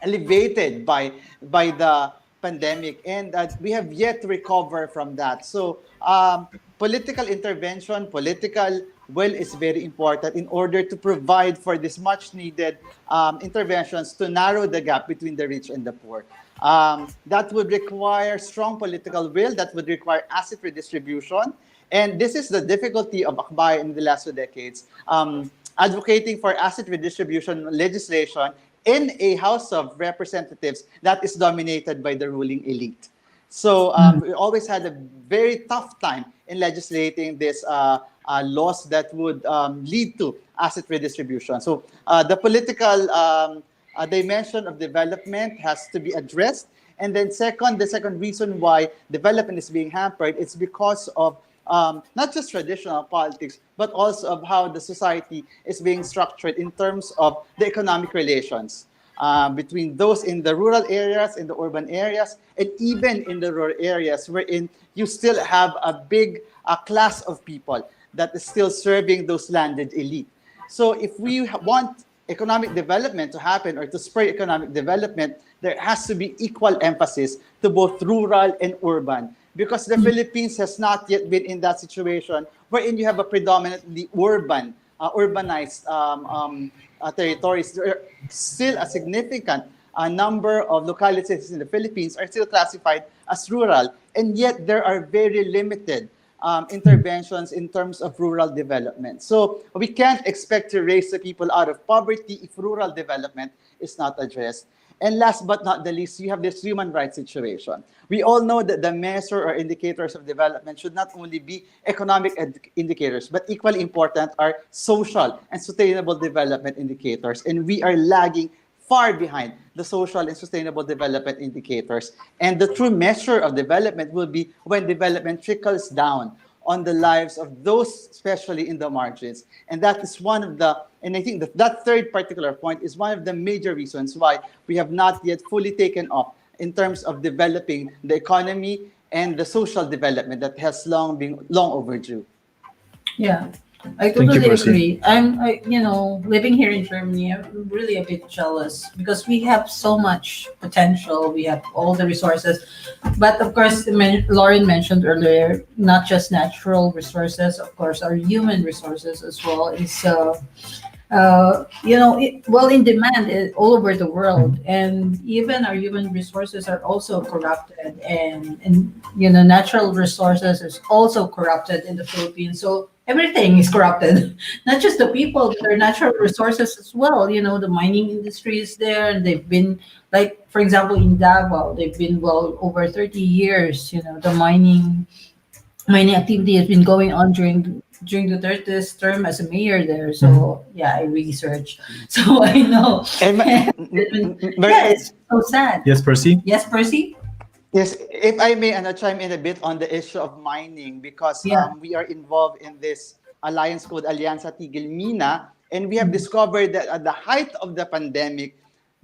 Speaker 9: elevated by the pandemic, and we have yet to recover from that. So, political intervention, political will is very important in order to provide for this much needed interventions to narrow the gap between the rich and the poor. That would require strong political will, that would require asset redistribution. And this is the difficulty of Akbayan in the last 2 decades, advocating for asset redistribution legislation in a House of Representatives that is dominated by the ruling elite. So we always had a very tough time in legislating this laws that would lead to asset redistribution. So the political dimension of development has to be addressed. And then the second reason why development is being hampered is because of not just traditional politics, but also of how the society is being structured in terms of the economic relations between those in the rural areas, in the urban areas, and even in the rural areas wherein you still have a big class of people that is still serving those landed elite. So if we want economic development to happen or to spur economic development, there has to be equal emphasis to both rural and urban, because the Philippines has not yet been in that situation wherein you have a predominantly urbanized territories. There are still a significant number of localities in the Philippines are still classified as rural, and yet there are very limited interventions in terms of rural development. So we can't expect to raise the people out of poverty if rural development is not addressed. And last but not the least, you have this human rights situation. We all know that the measure or indicators of development should not only be economic indicators, but equally important are social and sustainable development indicators. And we are lagging far behind the social and sustainable development indicators. And the true measure of development will be when development trickles down on the lives of those, especially in the margins. And that is one of the, and I think that third particular point is one of the major reasons why we have not yet fully taken off in terms of developing the economy and the social development that has long overdue.
Speaker 2: Yeah, I
Speaker 1: Thank you,
Speaker 2: totally
Speaker 1: Percy.
Speaker 2: agree. Living here in Germany, I'm really a bit jealous because we have so much potential. We have all the resources, but of course, Lauren mentioned earlier, not just natural resources. Of course, our human resources as well is well, in demand all over the world, and even our human resources are also corrupted, and natural resources is also corrupted in the Philippines. So everything is corrupted, not just the people, but our natural resources as well. The mining industry is there, and they've been, like, for example, in Davao, they've been well over 30 years. The mining activity has been going on during the this term as a mayor there. So yeah, I researched, so I know.
Speaker 9: And
Speaker 2: Yeah, it's so sad.
Speaker 1: Yes, Percy?
Speaker 2: Yes, Percy.
Speaker 9: yes, if I may, chime in a bit on the issue of mining, because
Speaker 2: Yeah.
Speaker 9: we are involved in this alliance called Alianza Tigil Mina, and we have discovered that at the height of the pandemic,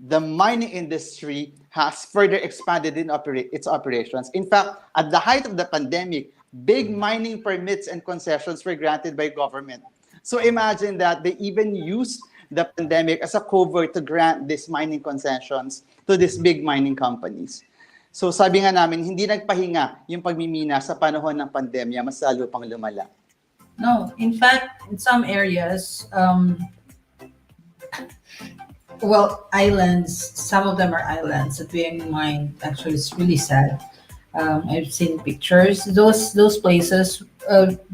Speaker 9: the mining industry has further expanded in its operations. In fact, at the height of the pandemic, big mining permits and concessions were granted by government. So imagine that they even used the pandemic as a cover to grant these mining concessions to these big mining companies. So sabi nga namin, hindi nagpahinga yung pagmimina sa panahon ng pandemya, mas lalo pang lumala.
Speaker 2: No, in fact, in some areas, well, islands. Some of them are islands that being mined. Actually, it's really sad. I've seen pictures. Those places,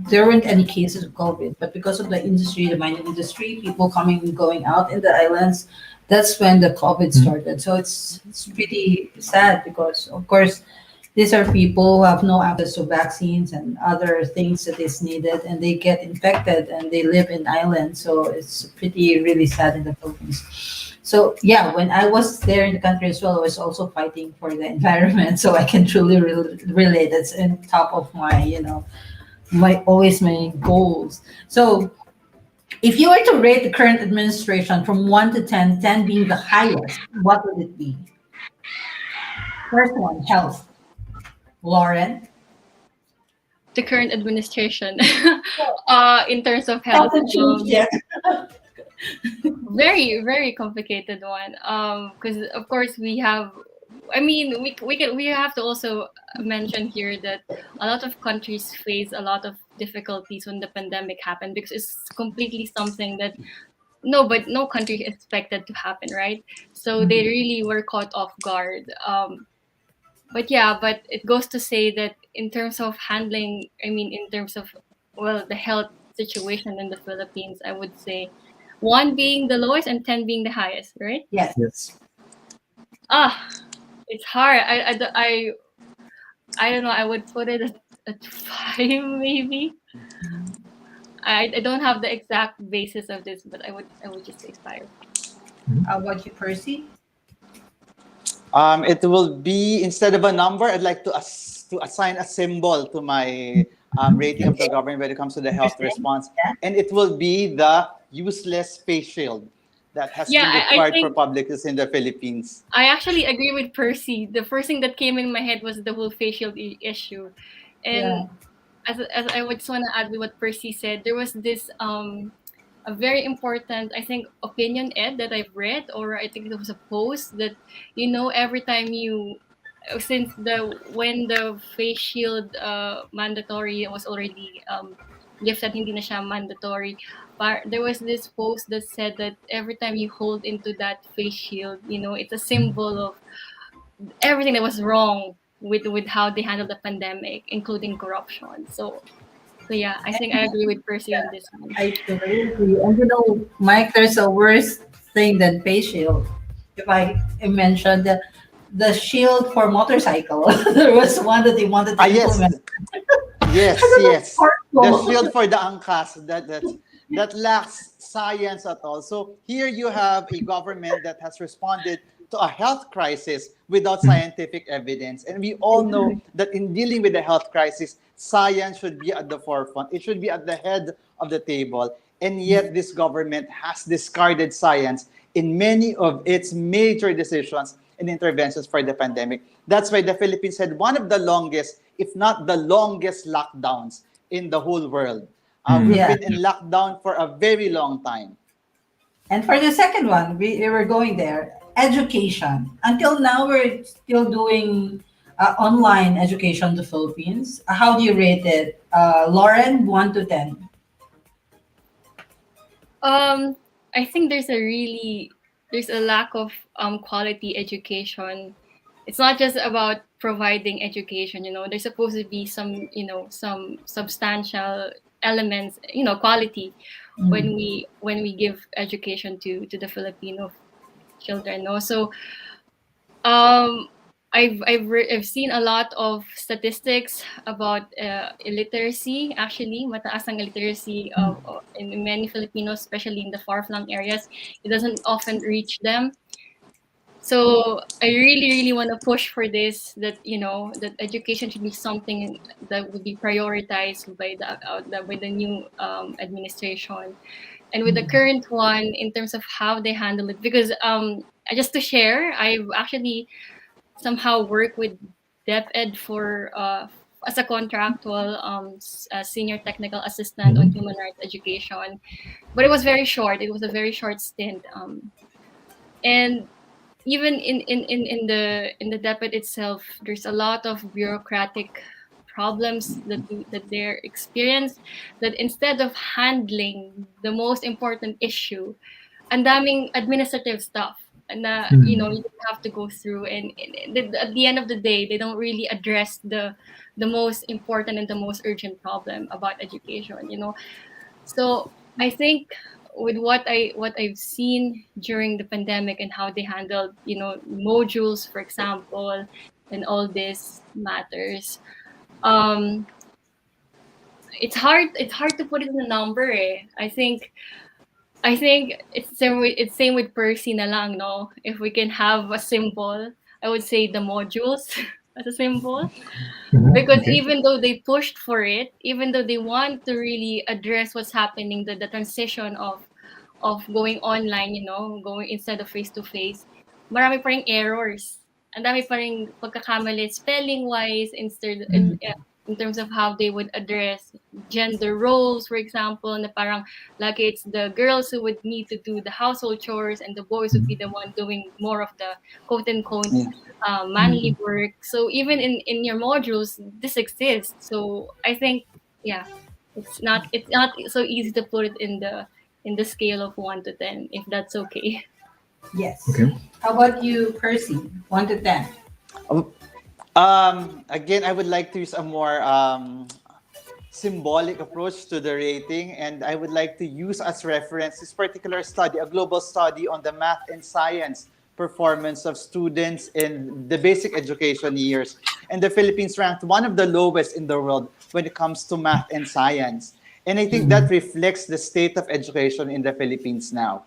Speaker 2: there weren't any cases of COVID, but because of the industry, the mining industry, people coming and going out in the islands, that's when the COVID started. So it's pretty sad because, of course, these are people who have no access to vaccines and other things that is needed, and they get infected and they live in islands. So it's pretty really sad in the Philippines. So yeah, when I was there in the country as well, I was also fighting for the environment. So I can truly relate. It's in top of my, my goals. So if you were to rate the current administration from 1 to 10, 10 being the highest, what would it be? First one, health. Lauren.
Speaker 10: The current administration, in terms of health,
Speaker 2: Health and yes.
Speaker 10: very very complicated one. Because of course we have. I mean, we have to also mention here that a lot of countries face a lot of difficulties when the pandemic happened, because it's completely something that no country expected to happen, right? So they really were caught off guard. But yeah, but it goes to say that in terms of handling, I mean, in terms of, well, the health situation in the Philippines, I would say 1 being the lowest and 10 being the highest, right?
Speaker 2: Yes.
Speaker 1: Yes.
Speaker 10: It's hard. I don't know. I would put it at 5 maybe. I don't have the exact basis of this, but I would just say 5.
Speaker 2: How about you, Percy?
Speaker 9: It will be, instead of a number, I'd like to assign a symbol to my rating of the government when it comes to the health response. And it will be the useless face shield that has been required for public use in the Philippines.
Speaker 10: I actually agree with Percy. The first thing that came in my head was the whole face shield issue. And as I would just want to add with what Percy said, there was this a very important, I think, opinion ed that I've read, or I think it was a post that, every time when the face shield mandatory was already lifted, hindi na siya mandatory. But there was this post that said that every time you hold into that face shield, it's a symbol of everything that was wrong with how they handled the pandemic, including corruption. So yeah, I think I agree with Percy on this one.
Speaker 2: I totally agree. And Mike, there's a worse thing than face shield. If I mention the shield for motorcycle, there was one that they wanted to implement.
Speaker 9: Yes. The shield for the angkas that lacks science at all. So here you have a government that has responded to a health crisis without scientific evidence. And we all know that in dealing with the health crisis, science should be at the forefront. It should be at the head of the table. And yet this government has discarded science in many of its major decisions and interventions for the pandemic. That's why the Philippines had one of the longest, if not the longest, lockdowns in the whole world. We've been in lockdown for a very long time.
Speaker 2: And for the second one, we were going there. Education. Until now, we're still doing online education in the Philippines. How do you rate it? Lauren, 1 to 10.
Speaker 10: I think there's a lack of quality education. It's not just about providing education, there's supposed to be some substantial elements, quality when we give education to the Filipino children. Also, um, I've seen a lot of statistics about illiteracy. Actually, mataas ang illiteracy in many Filipinos, especially in the far-flung areas. It doesn't often reach them. So I really, really want to push for this. That education should be something that would be prioritized by the new administration, and with the current one in terms of how they handle it. Because just to share, I've actually somehow work with DepEd for as a contractual senior technical assistant on human rights education, but it was very short. It was a very short stint, and even in the DepEd itself, there's a lot of bureaucratic problems that they're experienced. That instead of handling the most important issue, and daming administrative stuff and you have to go through, and at the end of the day they don't really address the most important and the most urgent problem about education. So I think with what I've seen during the pandemic and how they handled modules, for example, and all these matters, um it's hard to put it in a number. I think it's same with Percy na lang, no? If we can have a symbol, I would say the modules as a symbol. Because
Speaker 1: Okay.
Speaker 10: even though they pushed for it, even though they want to really address what's happening, the transition of going online, going instead of face to face, marami pa ring errors. Ang dami pa ring pagkakamali spelling wise, in terms of how they would address gender roles, for example, na parang like it's the girls who would need to do the household chores and the boys would be the one doing more of the quote unquote manly work. So even in your modules, this exists. So I think, yeah, it's not so easy to put it in the scale of 1 to 10, if that's okay.
Speaker 2: Yes.
Speaker 1: Okay.
Speaker 2: How about you, Percy? 1 to 10.
Speaker 9: Again, I would like to use a more symbolic approach to the rating, and I would like to use as reference this particular study, a global study on the math and science performance of students in the basic education years. And the Philippines ranked one of the lowest in the world when it comes to math and science. And I think that reflects the state of education in the Philippines now.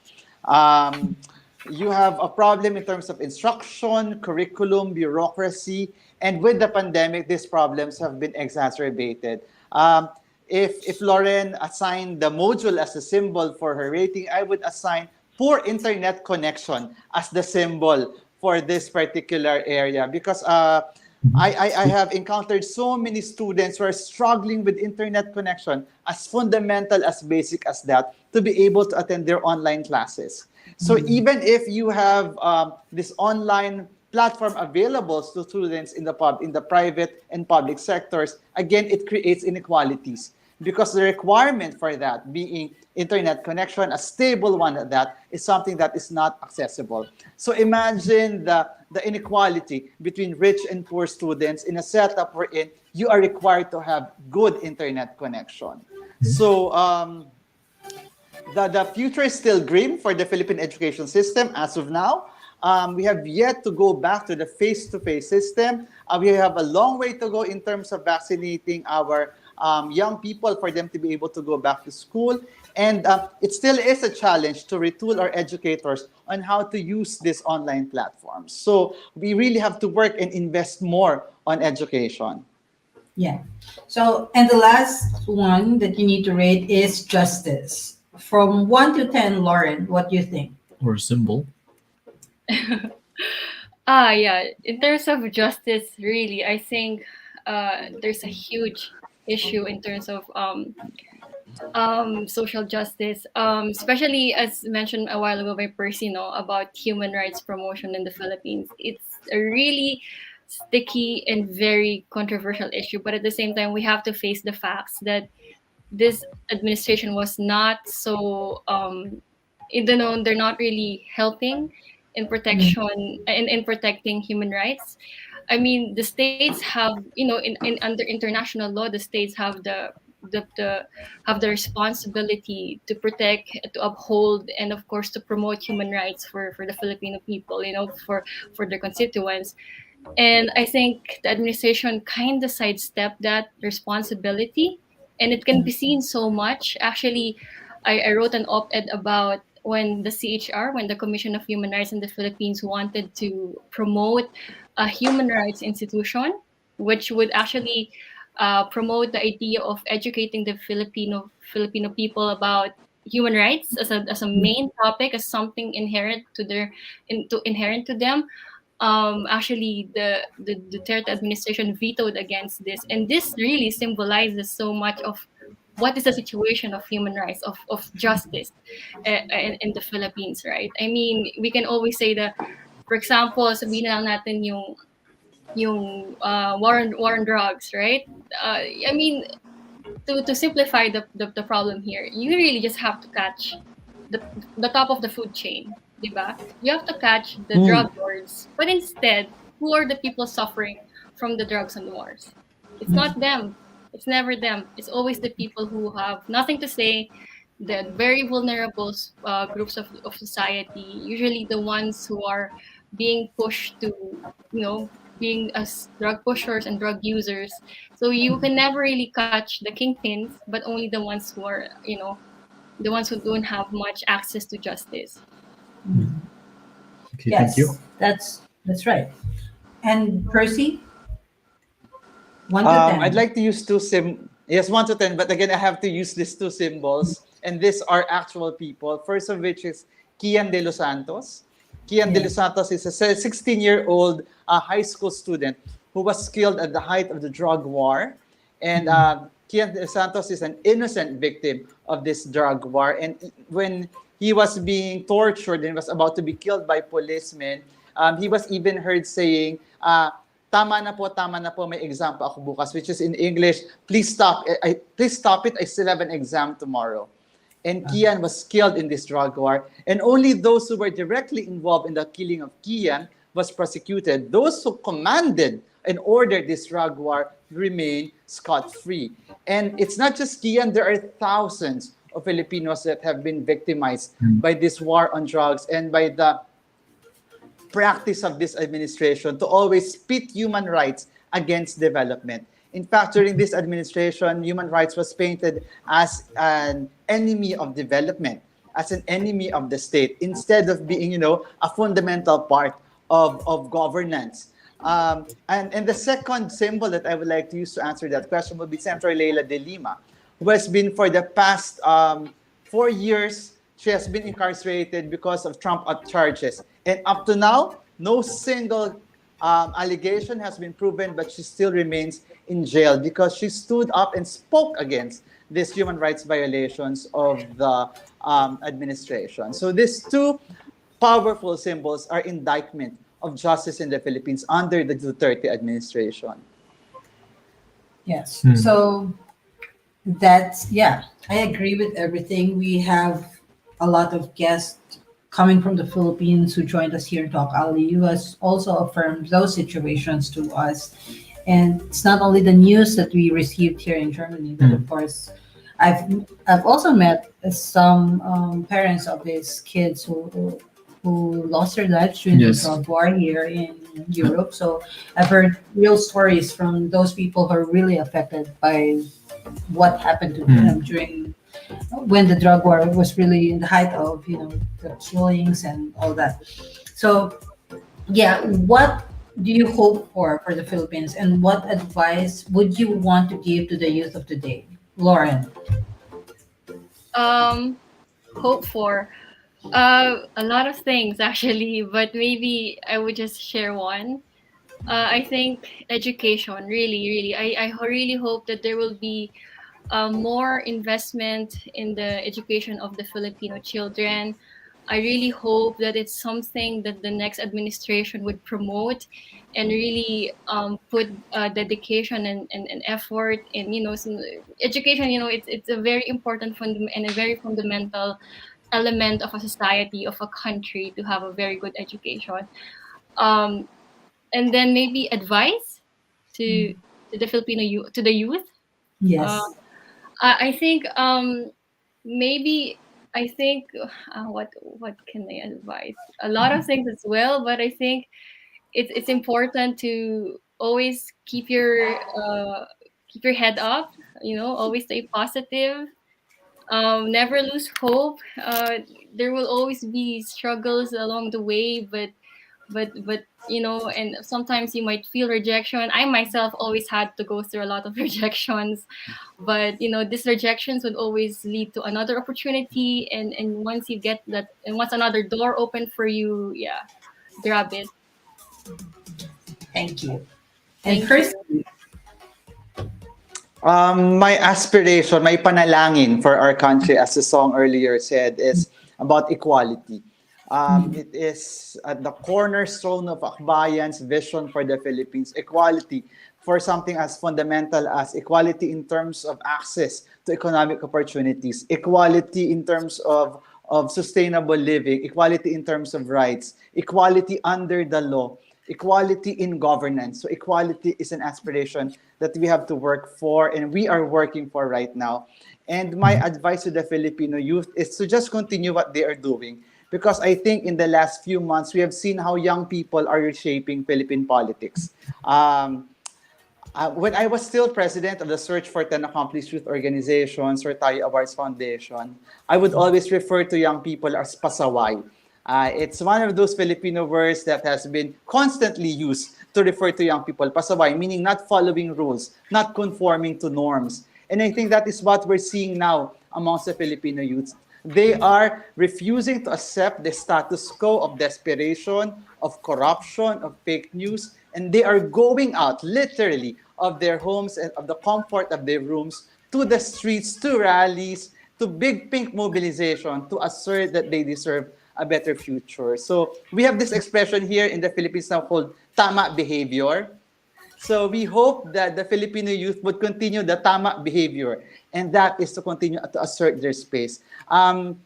Speaker 9: You have a problem in terms of instruction, curriculum, bureaucracy, and with the pandemic, these problems have been exacerbated. If Lauren assigned the module as a symbol for her rating, I would assign poor internet connection as the symbol for this particular area, because I have encountered so many students who are struggling with internet connection, as fundamental, as basic as that, to be able to attend their online classes. So even if you have this online platform available to students in the private and public sectors, again, it creates inequalities, because the requirement for that being internet connection, a stable one at that, is something that is not accessible. So imagine the inequality between rich and poor students in a setup wherein you are required to have good internet connection. So the future is still grim for the Philippine education system as of now. We have yet to go back to the face-to-face system. We have a long way to go in terms of vaccinating our young people for them to be able to go back to school. And it still is a challenge to retool our educators on how to use this online platforms. So we really have to work and invest more on education.
Speaker 2: Yeah. So, and the last one that you need to rate is justice. From 1 to 10, Lauren, what do you think?
Speaker 1: Or a symbol.
Speaker 10: Yeah. In terms of justice, really, I think there's a huge issue in terms of social justice, especially as mentioned a while ago by Percy, about human rights promotion in the Philippines. It's a really sticky and very controversial issue, but at the same time, we have to face the facts that this administration was not so they're not really helping in protection in protecting human rights. I mean, the states have, in under international law, the states have the responsibility to protect, to uphold, and of course to promote human rights for the Filipino people, for their constituents. And I think the administration kind of sidestepped that responsibility, and it can be seen so much. Actually, I wrote an op-ed about when the CHR, when the Commission of Human Rights in the Philippines wanted to promote a human rights institution, which would actually promote the idea of educating the Filipino people about human rights as a main topic, as something inherent to them. Actually, the Duterte administration vetoed against this, and this really symbolizes so much of what is the situation of human rights, of justice in the Philippines, right? I mean, we can always say that, for example, sabihin na lang natin yung war on drugs, right? I mean, to simplify the problem here, you really just have to catch the top of the food chain, diba? You have to catch the drug lords, but instead, who are the people suffering from the drugs and wars? It's not them. It's never them. It's always the people who have nothing to say, the very vulnerable groups of society, usually the ones who are being pushed to, being as drug pushers and drug users. So you can never really catch the kingpins, but only the ones who are, the ones who don't have much access to justice.
Speaker 1: Okay,
Speaker 2: Yes,
Speaker 1: thank you.
Speaker 2: that's right. And Percy, 1 to 10.
Speaker 9: I'd like to use yes, 1 to 10, but again, I have to use these two symbols, and these are actual people. First of which is Kian de los Santos. Kian de los Santos is a 16-year-old high school student who was killed at the height of the drug war. And Kian de los Santos is an innocent victim of this drug war. And when he was being tortured and was about to be killed by policemen, he was even heard saying, tama na po, may exam pa ako bukas, which is in English, please stop it, I still have an exam tomorrow. And Kian was killed in this drug war, and only those who were directly involved in the killing of Kian was prosecuted. Those who commanded and ordered this drug war remain scot-free. And it's not just Kian, there are thousands of Filipinos that have been victimized by this war on drugs and by the practice of this administration to always pit human rights against development. In fact, during this administration, human rights was painted as an enemy of development, as an enemy of the state, instead of being, a fundamental part of governance. And the second symbol that I would like to use to answer that question would be Senator Leila de Lima, who has been for the past 4 years, she has been incarcerated because of Trump charges. And up to now, no single allegation has been proven, but she still remains in jail because she stood up and spoke against these human rights violations of the administration. So these two powerful symbols are indictment of justice in the Philippines under the Duterte administration.
Speaker 2: Yes. So I agree with everything. We have a lot of guests coming from the Philippines who joined us here in TalkAlley. You has also affirmed those situations to us. And it's not only the news that we received here in Germany, but of course, I've also met some parents of these kids who lost their lives during the drug war here in Europe. So I've heard real stories from those people who are really affected by what happened to them during when the drug war was really in the height of the killings and all that. So what do you hope for the Philippines, and what advice would you want to give to the youth of today, Lauren?
Speaker 10: Hope for a lot of things actually, but maybe I would just share one. I think education, really, I really hope that there will be more investment in the education of the Filipino children. I really hope that it's something that the next administration would promote and really put dedication and effort in, some education. It's a very important and a very fundamental element of a society, of a country, to have a very good education. Um, and then maybe advice to the Filipino youth, to the youth. Uh,
Speaker 2: Yes.
Speaker 10: I think maybe I think what can I advise? A lot of things as well, but I think it's important to always keep your head up. Always stay positive. Never lose hope. There will always be struggles along the way, but and sometimes you might feel rejection. I myself always had to go through a lot of rejections, but these rejections would always lead to another opportunity, and once you get that, and once another door open for you, yeah, grab it.
Speaker 2: Thank you. And
Speaker 10: Thank
Speaker 2: first,
Speaker 10: you.
Speaker 9: My aspiration, my panalangin for our country, as the song earlier said, is about equality. It is at the cornerstone of Akbayan's vision for the Philippines. Equality for something as fundamental as equality in terms of access to economic opportunities, equality in terms of sustainable living, equality in terms of rights, equality under the law, equality in governance. So equality is an aspiration that we have to work for, and we are working for right now. And my advice to the Filipino youth is to just continue what they are doing. Because I think in the last few months, we have seen how young people are reshaping Philippine politics. When I was still president of the Search for 10 Accomplished Youth Organizations or Tayo Awards Foundation, I would always refer to young people as pasaway. It's one of those Filipino words that has been constantly used to refer to young people. Pasaway, meaning not following rules, not conforming to norms. And I think that is what we're seeing now amongst the Filipino youth. They are refusing to accept the status quo of desperation, of corruption, of fake news, and they are going out literally of their homes and of the comfort of their rooms to the streets, to rallies, to big pink mobilization to assert that they deserve a better future. So we have this expression here in the Philippines now called tama behavior. So we hope that the Filipino youth would continue the tama behavior, and that is to continue to assert their space. I'm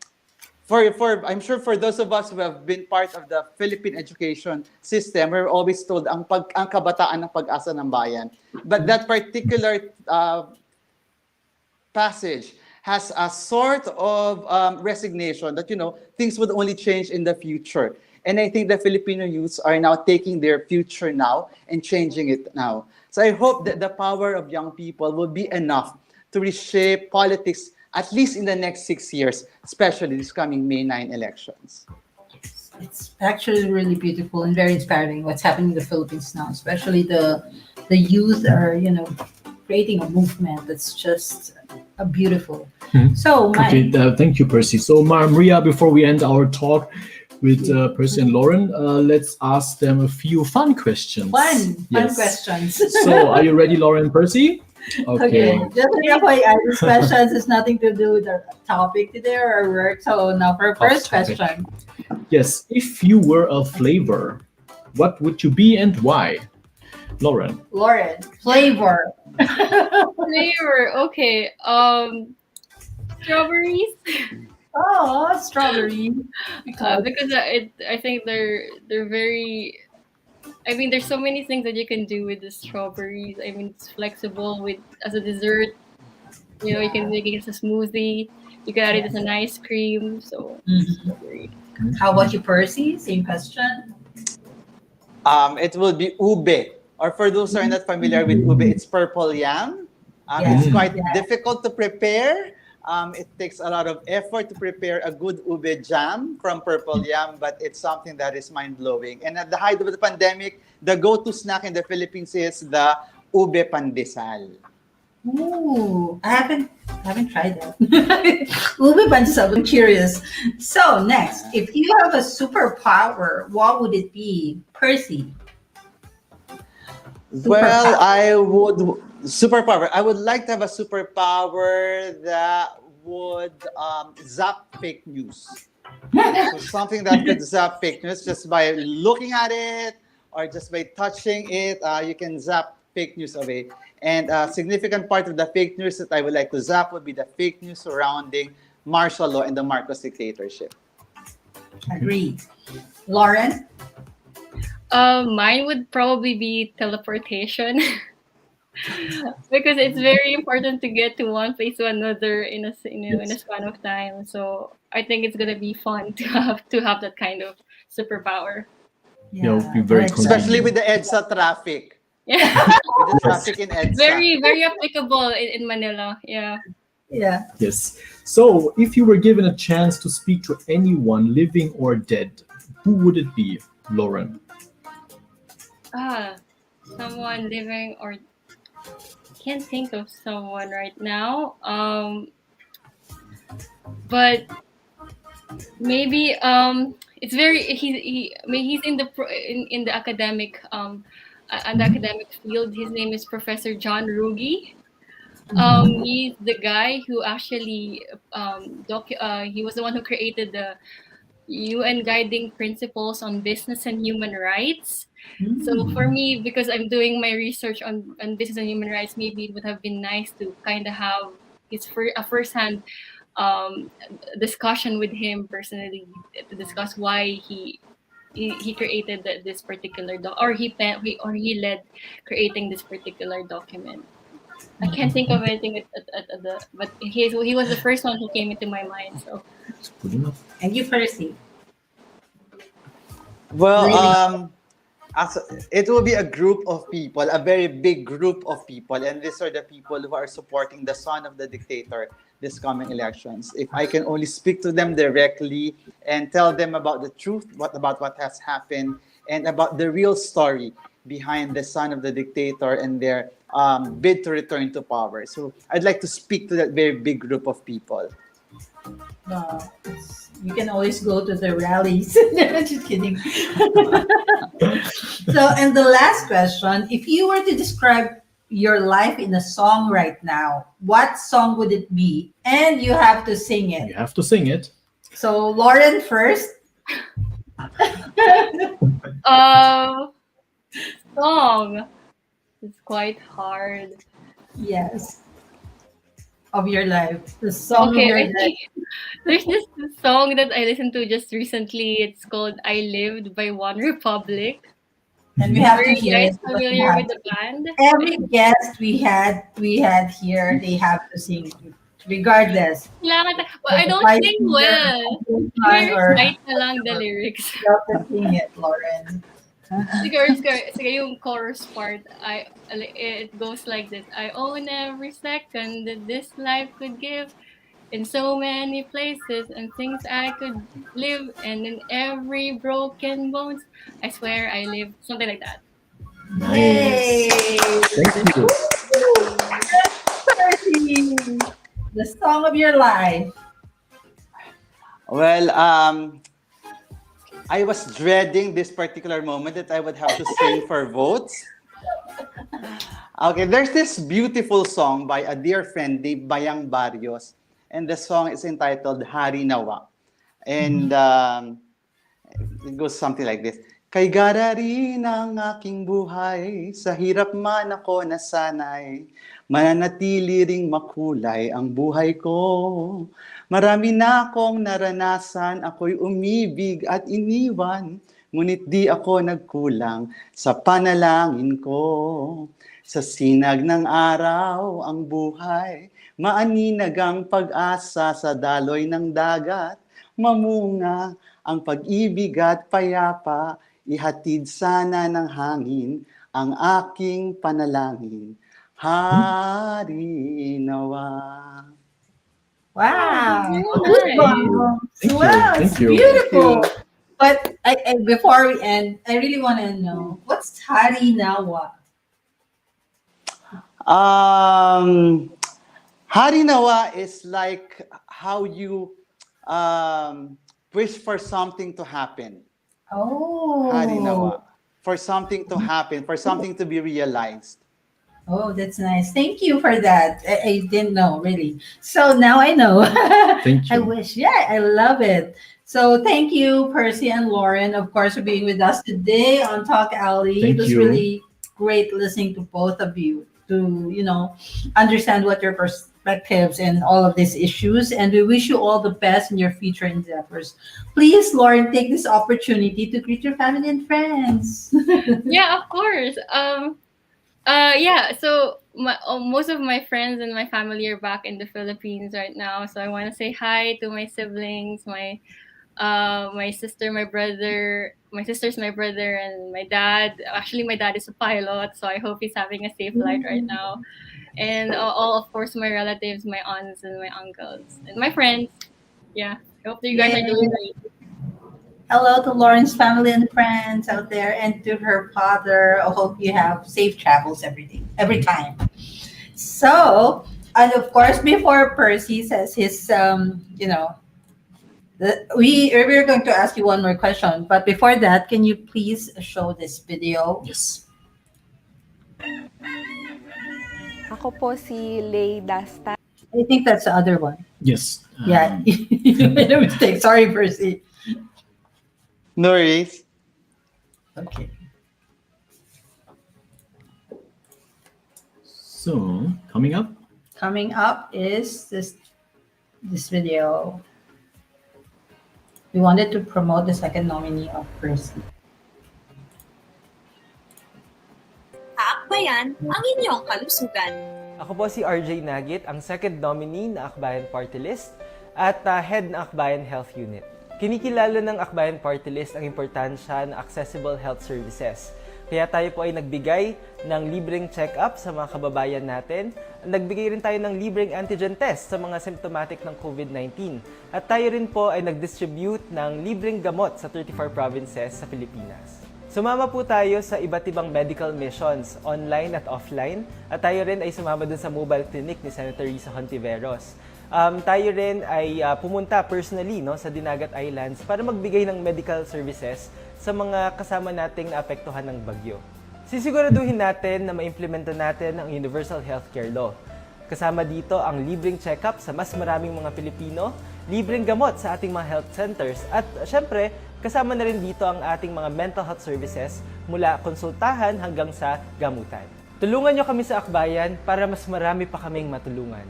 Speaker 9: sure for those of us who have been part of the Philippine education system, we're always told ang kabataan ng pag-asa ng bayan. But that particular passage has a sort of resignation that, things would only change in the future. And I think the Filipino youths are now taking their future now and changing it now. So I hope that the power of young people will be enough to reshape politics, at least in the next 6 years, especially this coming May 9 elections.
Speaker 2: it's actually really beautiful and very inspiring what's happening in the Philippines now, especially the youth are, creating a movement that's just a beautiful. So,
Speaker 1: Okay, thank you, Percy. So, Maria, before we end our talk with Percy and Lauren, let's ask them a few fun questions.
Speaker 2: Fun
Speaker 1: Yes.
Speaker 2: questions.
Speaker 1: So, are you ready, Lauren and Percy?
Speaker 2: Okay. Just FYI, these questions has nothing to do with our topic today or our work. So now for our first
Speaker 1: topic.
Speaker 2: question.
Speaker 1: Yes, if you were a flavor, what would you be and why? Lauren.
Speaker 2: Flavor.
Speaker 10: Flavor. Okay. Strawberries.
Speaker 2: Oh, strawberry.
Speaker 10: Because I think they're very. I mean, there's so many things that you can do with the strawberries. I mean, it's flexible as a dessert. You can make it as a smoothie. You can add it as an ice cream. So, strawberry.
Speaker 2: How about you, Percy? Same question.
Speaker 9: It will be ube. Or for those who are not familiar with ube, it's purple yam. It's quite difficult to prepare. It takes a lot of effort to prepare a good ube jam from purple yam, but it's something that is mind-blowing. And at the height of the pandemic, the go-to snack in the Philippines is the ube pandesal.
Speaker 2: Ooh, I haven't tried that. Ube pandesal. I'm curious. So next, if you have a superpower, what would it be, Percy?
Speaker 9: Well, I would like to have a superpower that would zap fake news. So something that could zap fake news just by looking at it or just by touching it, you can zap fake news away. And a significant part of the fake news that I would like to zap would be the fake news surrounding martial law and the Marcos dictatorship.
Speaker 2: Agreed. Lauren?
Speaker 10: Mine would probably be teleportation. Because it's very important to get to one place to another in a span of time. So I think it's gonna be fun to have that kind of superpower.
Speaker 1: It'll be very
Speaker 9: Especially
Speaker 1: convenient.
Speaker 9: with the EDSA traffic.
Speaker 10: Yeah,
Speaker 9: With the traffic in EDSA.
Speaker 10: very applicable in Manila. Yeah.
Speaker 2: Yeah.
Speaker 1: Yes. So, if you were given a chance to speak to anyone, living or dead, who would it be, Lauren?
Speaker 10: Someone living or can't think of someone right now. But maybe it's very I mean he's in in the academic field. His name is Professor John Rugi. He's the guy who actually he was the one who created the UN guiding principles on business and human rights. So for me, because I'm doing my research on business and human rights, maybe it would have been nice to kind of have a first-hand discussion with him personally to discuss why he created this particular or he led creating this particular document. I can't think of anything but he was the first one who came into my mind. So
Speaker 1: Good enough.
Speaker 2: And you, Percy?
Speaker 9: Well, it will be a group of people, a very big group of people, and these are the people who are supporting the son of the dictator this coming elections. If I can only speak to them directly and tell them about the truth, about what has happened, and about the real story behind the son of the dictator and their bid to return to power. So I'd like to speak to that very big group of people.
Speaker 2: You can always go to the rallies. Just kidding. So, and the last question, if you were to describe your life in a song right now, what song would it be? And you have to sing it.
Speaker 1: You have to sing it.
Speaker 2: So, Lauren first.
Speaker 10: Song. It's quite hard.
Speaker 2: Yes. Of your life. The song of your
Speaker 10: I
Speaker 2: life.
Speaker 10: think there's this song that I listened to just recently. It's called "I Lived" by One Republic.
Speaker 2: And we have
Speaker 10: Are
Speaker 2: to
Speaker 10: you
Speaker 2: hear
Speaker 10: guys
Speaker 2: it.
Speaker 10: familiar with the band?
Speaker 2: Every guest we had here, they have to sing, regardless.
Speaker 10: Well, I don't
Speaker 2: Fight
Speaker 10: sing
Speaker 2: singer,
Speaker 10: well.
Speaker 2: or
Speaker 10: Recite na lang the lyrics.
Speaker 2: you have to sing it, Lauren.
Speaker 10: Sige, yung chorus part, it goes like this. I own every second that this life could give, in so many places and things I could live, and in every broken bones, I swear I live. Something like that.
Speaker 1: Nice. Thank you.
Speaker 2: Percy, the song of your life.
Speaker 9: Well, I was dreading this particular moment that I would have to sing for votes. Okay, there's this beautiful song by a dear friend named Bayang Barrios, and the song is entitled Hari Nawa. And it goes something like this. Kay gararin ang aking buhay, sa hirap man ako nasanay, mananatili ring makulay ang buhay ko. Marami na akong naranasan, ako'y umibig at iniwan, ngunit di ako nagkulang sa panalangin ko. Sa sinag ng araw ang buhay, maaninag ang pag-asa sa daloy ng dagat, mamunga ang pag-ibig at payapa, ihatid sana ng hangin ang aking panalangin. Hari nawa.
Speaker 2: Wow.
Speaker 10: Nice.
Speaker 2: Wow, it's
Speaker 1: Thank you.
Speaker 2: beautiful. But before we end, I really want to know, what's Hari Nawa?
Speaker 9: Hari nawa is like how you wish for something to happen.
Speaker 2: Oh.
Speaker 9: Hari nawa. For something to happen, for something to be realized.
Speaker 2: Oh, that's nice. Thank you for that. I didn't know, really. So now I know.
Speaker 1: Thank you.
Speaker 2: I wish. Yeah, I love it. So thank you, Percy and Lauren, of course, for being with us today on TalkAlley. It
Speaker 1: Thank
Speaker 2: was
Speaker 1: you.
Speaker 2: really great listening to both of you. to understand what your perspectives and all of these issues. And we wish you all the best in your future endeavors. Please, Lauren, take this opportunity to greet your family and friends.
Speaker 10: Yeah, of course. Yeah. So most of my friends and my family are back in the Philippines right now. So I want to say hi to my siblings, my sister, my brother, my sister's my brother, and my dad. Actually, my dad is a pilot, so I hope he's having a safe flight right now. And all, of course, my relatives, my aunts, and my uncles, and my friends. Yeah, I hope that you guys are doing great.
Speaker 2: Hello to Lauren's family and friends out there, and to her father. I hope you have safe travels every time. So, and of course, before Percy says his, we're going to ask you one more question. But before that, can you please show this video?
Speaker 1: Yes.
Speaker 6: Ako po si Lay Dasta.
Speaker 2: I think that's the other one.
Speaker 1: Yes.
Speaker 2: Yeah, you made a mistake. Sorry, Percy.
Speaker 9: No worries.
Speaker 2: Okay.
Speaker 1: So coming up.
Speaker 2: Coming up is this video. We wanted to promote the second nominee of Percy.
Speaker 8: Akbayan ang inyong kalusugan.
Speaker 12: Ako po si RJ Nagit, ang second nominee na Akbayan Party List at head ng Akbayan Health Unit. Kinikilala ng Akbayan Party List ang importansya ng accessible health services. Kaya tayo po ay nagbigay ng libreng check-up sa mga kababayan natin. Nagbigay rin tayo ng libreng antigen test sa mga symptomatic ng COVID-19. At tayo rin po ay nag-distribute ng libreng gamot sa 34 provinces sa Pilipinas. Sumama po tayo sa iba't ibang medical missions, online at offline. At tayo rin ay sumama dun sa mobile clinic ni Senator Risa Hontiveros. Tayo rin ay pumunta personally sa Dinagat Islands para magbigay ng medical services sa mga kasama nating naapektuhan ng bagyo. Sisiguraduhin natin na maimplemento natin ang Universal Healthcare Law. Kasama dito ang libreng check-up sa mas maraming mga Pilipino, libreng gamot sa ating mga health centers, at syempre, kasama na rin dito ang ating mga mental health services mula konsultahan hanggang sa gamutan. Tulungan nyo kami sa Akbayan para mas marami pa kaming matulungan.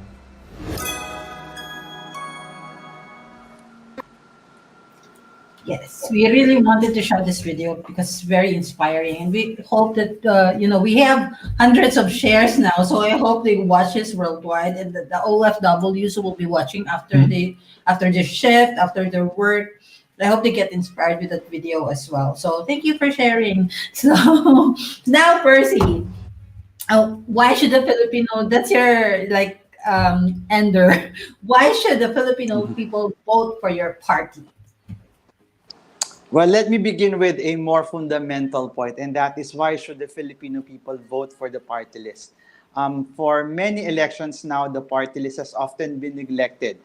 Speaker 2: Yes, we really wanted to show this video because it's very inspiring, and we hope that we have hundreds of shares now. So I hope they watch this worldwide, and the OFWs will be watching after the shift, after their work. I hope they get inspired with that video as well. So thank you for sharing. So now, Percy, why should the Filipino? That's your ender. Why should the Filipino people vote for your party?
Speaker 9: Well, let me begin with a more fundamental point, and that is why should the Filipino people vote for the party list? For many elections now, the party list has often been neglected.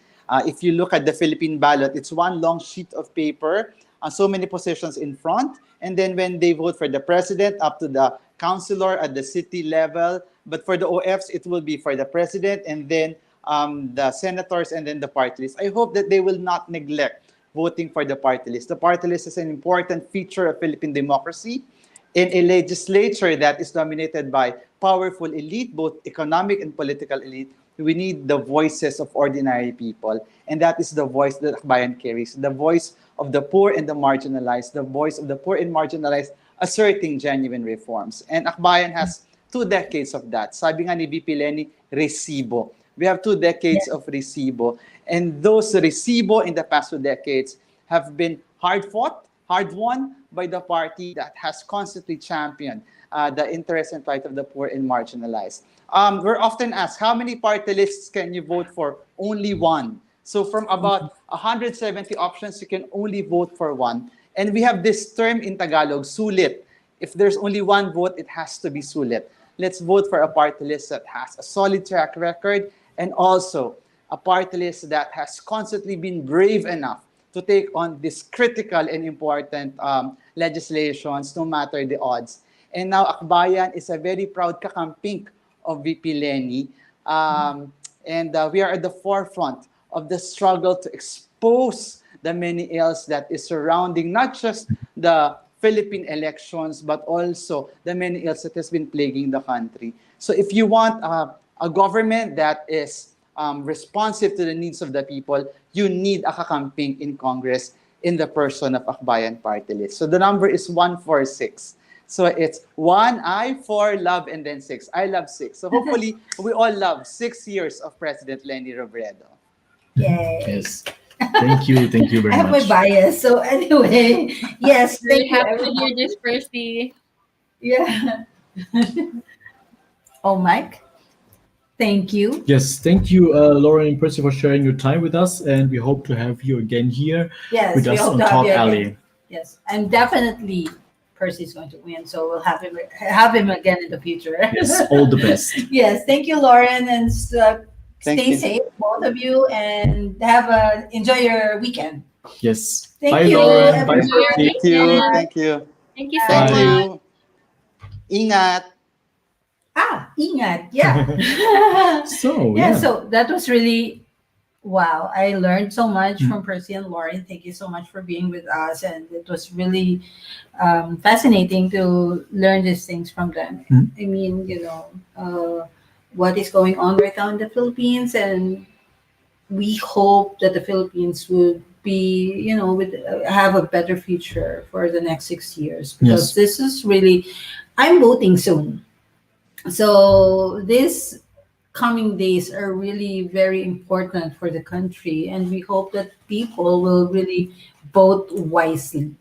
Speaker 9: If you look at the Philippine ballot, it's one long sheet of paper, so many positions in front, and then when they vote for the president, up to the councilor at the city level, but for the OFs, it will be for the president, and then the senators, and then the party list. I hope that they will not neglect voting for the party list. The party list is an important feature of Philippine democracy. In a legislature that is dominated by powerful elite, both economic and political elite, we need the voices of ordinary people. And that is the voice that Akbayan carries, the voice of the poor and the marginalized, the voice of the poor and marginalized asserting genuine reforms. And Akbayan has 2 decades of that. Sabi nga ni VP Lenny, resibo. We have 2 decades of resibo. And those resibo in the past 2 decades have been hard fought, hard won by the party that has constantly championed the interests and rights of the poor and marginalized. We're often asked, how many party lists can you vote for? Only one. So from about 170 options, you can only vote for one. And we have this term in Tagalog, sulit. If there's only one vote, it has to be sulit. Let's vote for a party list that has a solid track record, and also a party list that has constantly been brave enough to take on these critical and important legislations, no matter the odds. And now Akbayan is a very proud kakamping of VP Lenny. And we are at the forefront of the struggle to expose the many ills that is surrounding not just the Philippine elections, but also the many ills that has been plaguing the country. So if you want a government that is responsive to the needs of the people, you need a kakamping in Congress in the person of Akbayan Party List. So the number is 146. So it's 1, I, 4, love, and then 6. I love 6. So hopefully we all love 6 years of President Leni Robredo.
Speaker 2: Yay.
Speaker 1: Yes. Thank you very
Speaker 2: I have
Speaker 1: much.
Speaker 2: my bias. So anyway, yes,
Speaker 10: Really
Speaker 2: thank you.
Speaker 10: happy to hear
Speaker 2: everyone.
Speaker 10: this, Percy.
Speaker 2: Yeah. Oh, Mike, thank you.
Speaker 1: Yes, thank you, Lauren and Percy, for sharing your time with us, and we hope to have you again here
Speaker 2: Yes,
Speaker 1: with
Speaker 2: we
Speaker 1: us
Speaker 2: hope
Speaker 1: on
Speaker 2: to have
Speaker 1: Talk
Speaker 2: you again.
Speaker 1: Alley.
Speaker 2: Yes, and definitely Percy's going to win, so we'll have him again in the future.
Speaker 1: Yes, all the best.
Speaker 2: Yes, thank you, Lauren, and
Speaker 9: Thank
Speaker 2: stay
Speaker 9: you.
Speaker 2: safe, both of you, and enjoy your weekend.
Speaker 1: Yes.
Speaker 2: Thank
Speaker 1: Bye,
Speaker 2: you,
Speaker 1: Lauren. Bye,
Speaker 2: everyone.
Speaker 1: Percy.
Speaker 9: Thank you. Thank you.
Speaker 10: Thank you so
Speaker 9: Thank
Speaker 10: much.
Speaker 9: you. Ingat.
Speaker 2: Ingat, yeah.
Speaker 1: So,
Speaker 2: Yeah,
Speaker 1: yeah.
Speaker 2: so that was really wow. I learned so much from Percy and Lauren. Thank you so much for being with us, and it was really fascinating to learn these things from them. I mean, what is going on right now in the Philippines, and we hope that the Philippines would be, would have a better future for the next 6 years, because
Speaker 1: Yes.
Speaker 2: this is really, I'm voting soon. So these coming days are really very important for the country, and we hope that people will really vote wisely.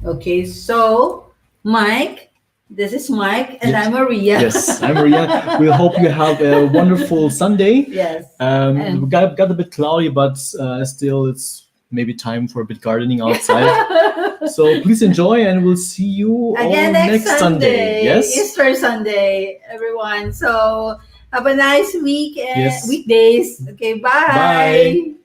Speaker 2: Okay, so Mike, this is Mike, and
Speaker 1: Yes.
Speaker 2: I'm Maria.
Speaker 1: Yes, I'm Maria. We hope you have a wonderful Sunday.
Speaker 2: Yes.
Speaker 1: We got a bit cloudy, but still it's maybe time for a bit gardening outside. So please enjoy, and we'll see you
Speaker 2: Again
Speaker 1: all
Speaker 2: next Sunday.
Speaker 1: Yes.
Speaker 2: Easter Sunday, everyone. So have a nice week and
Speaker 1: Yes.
Speaker 2: weekdays. Okay, bye.
Speaker 1: Bye.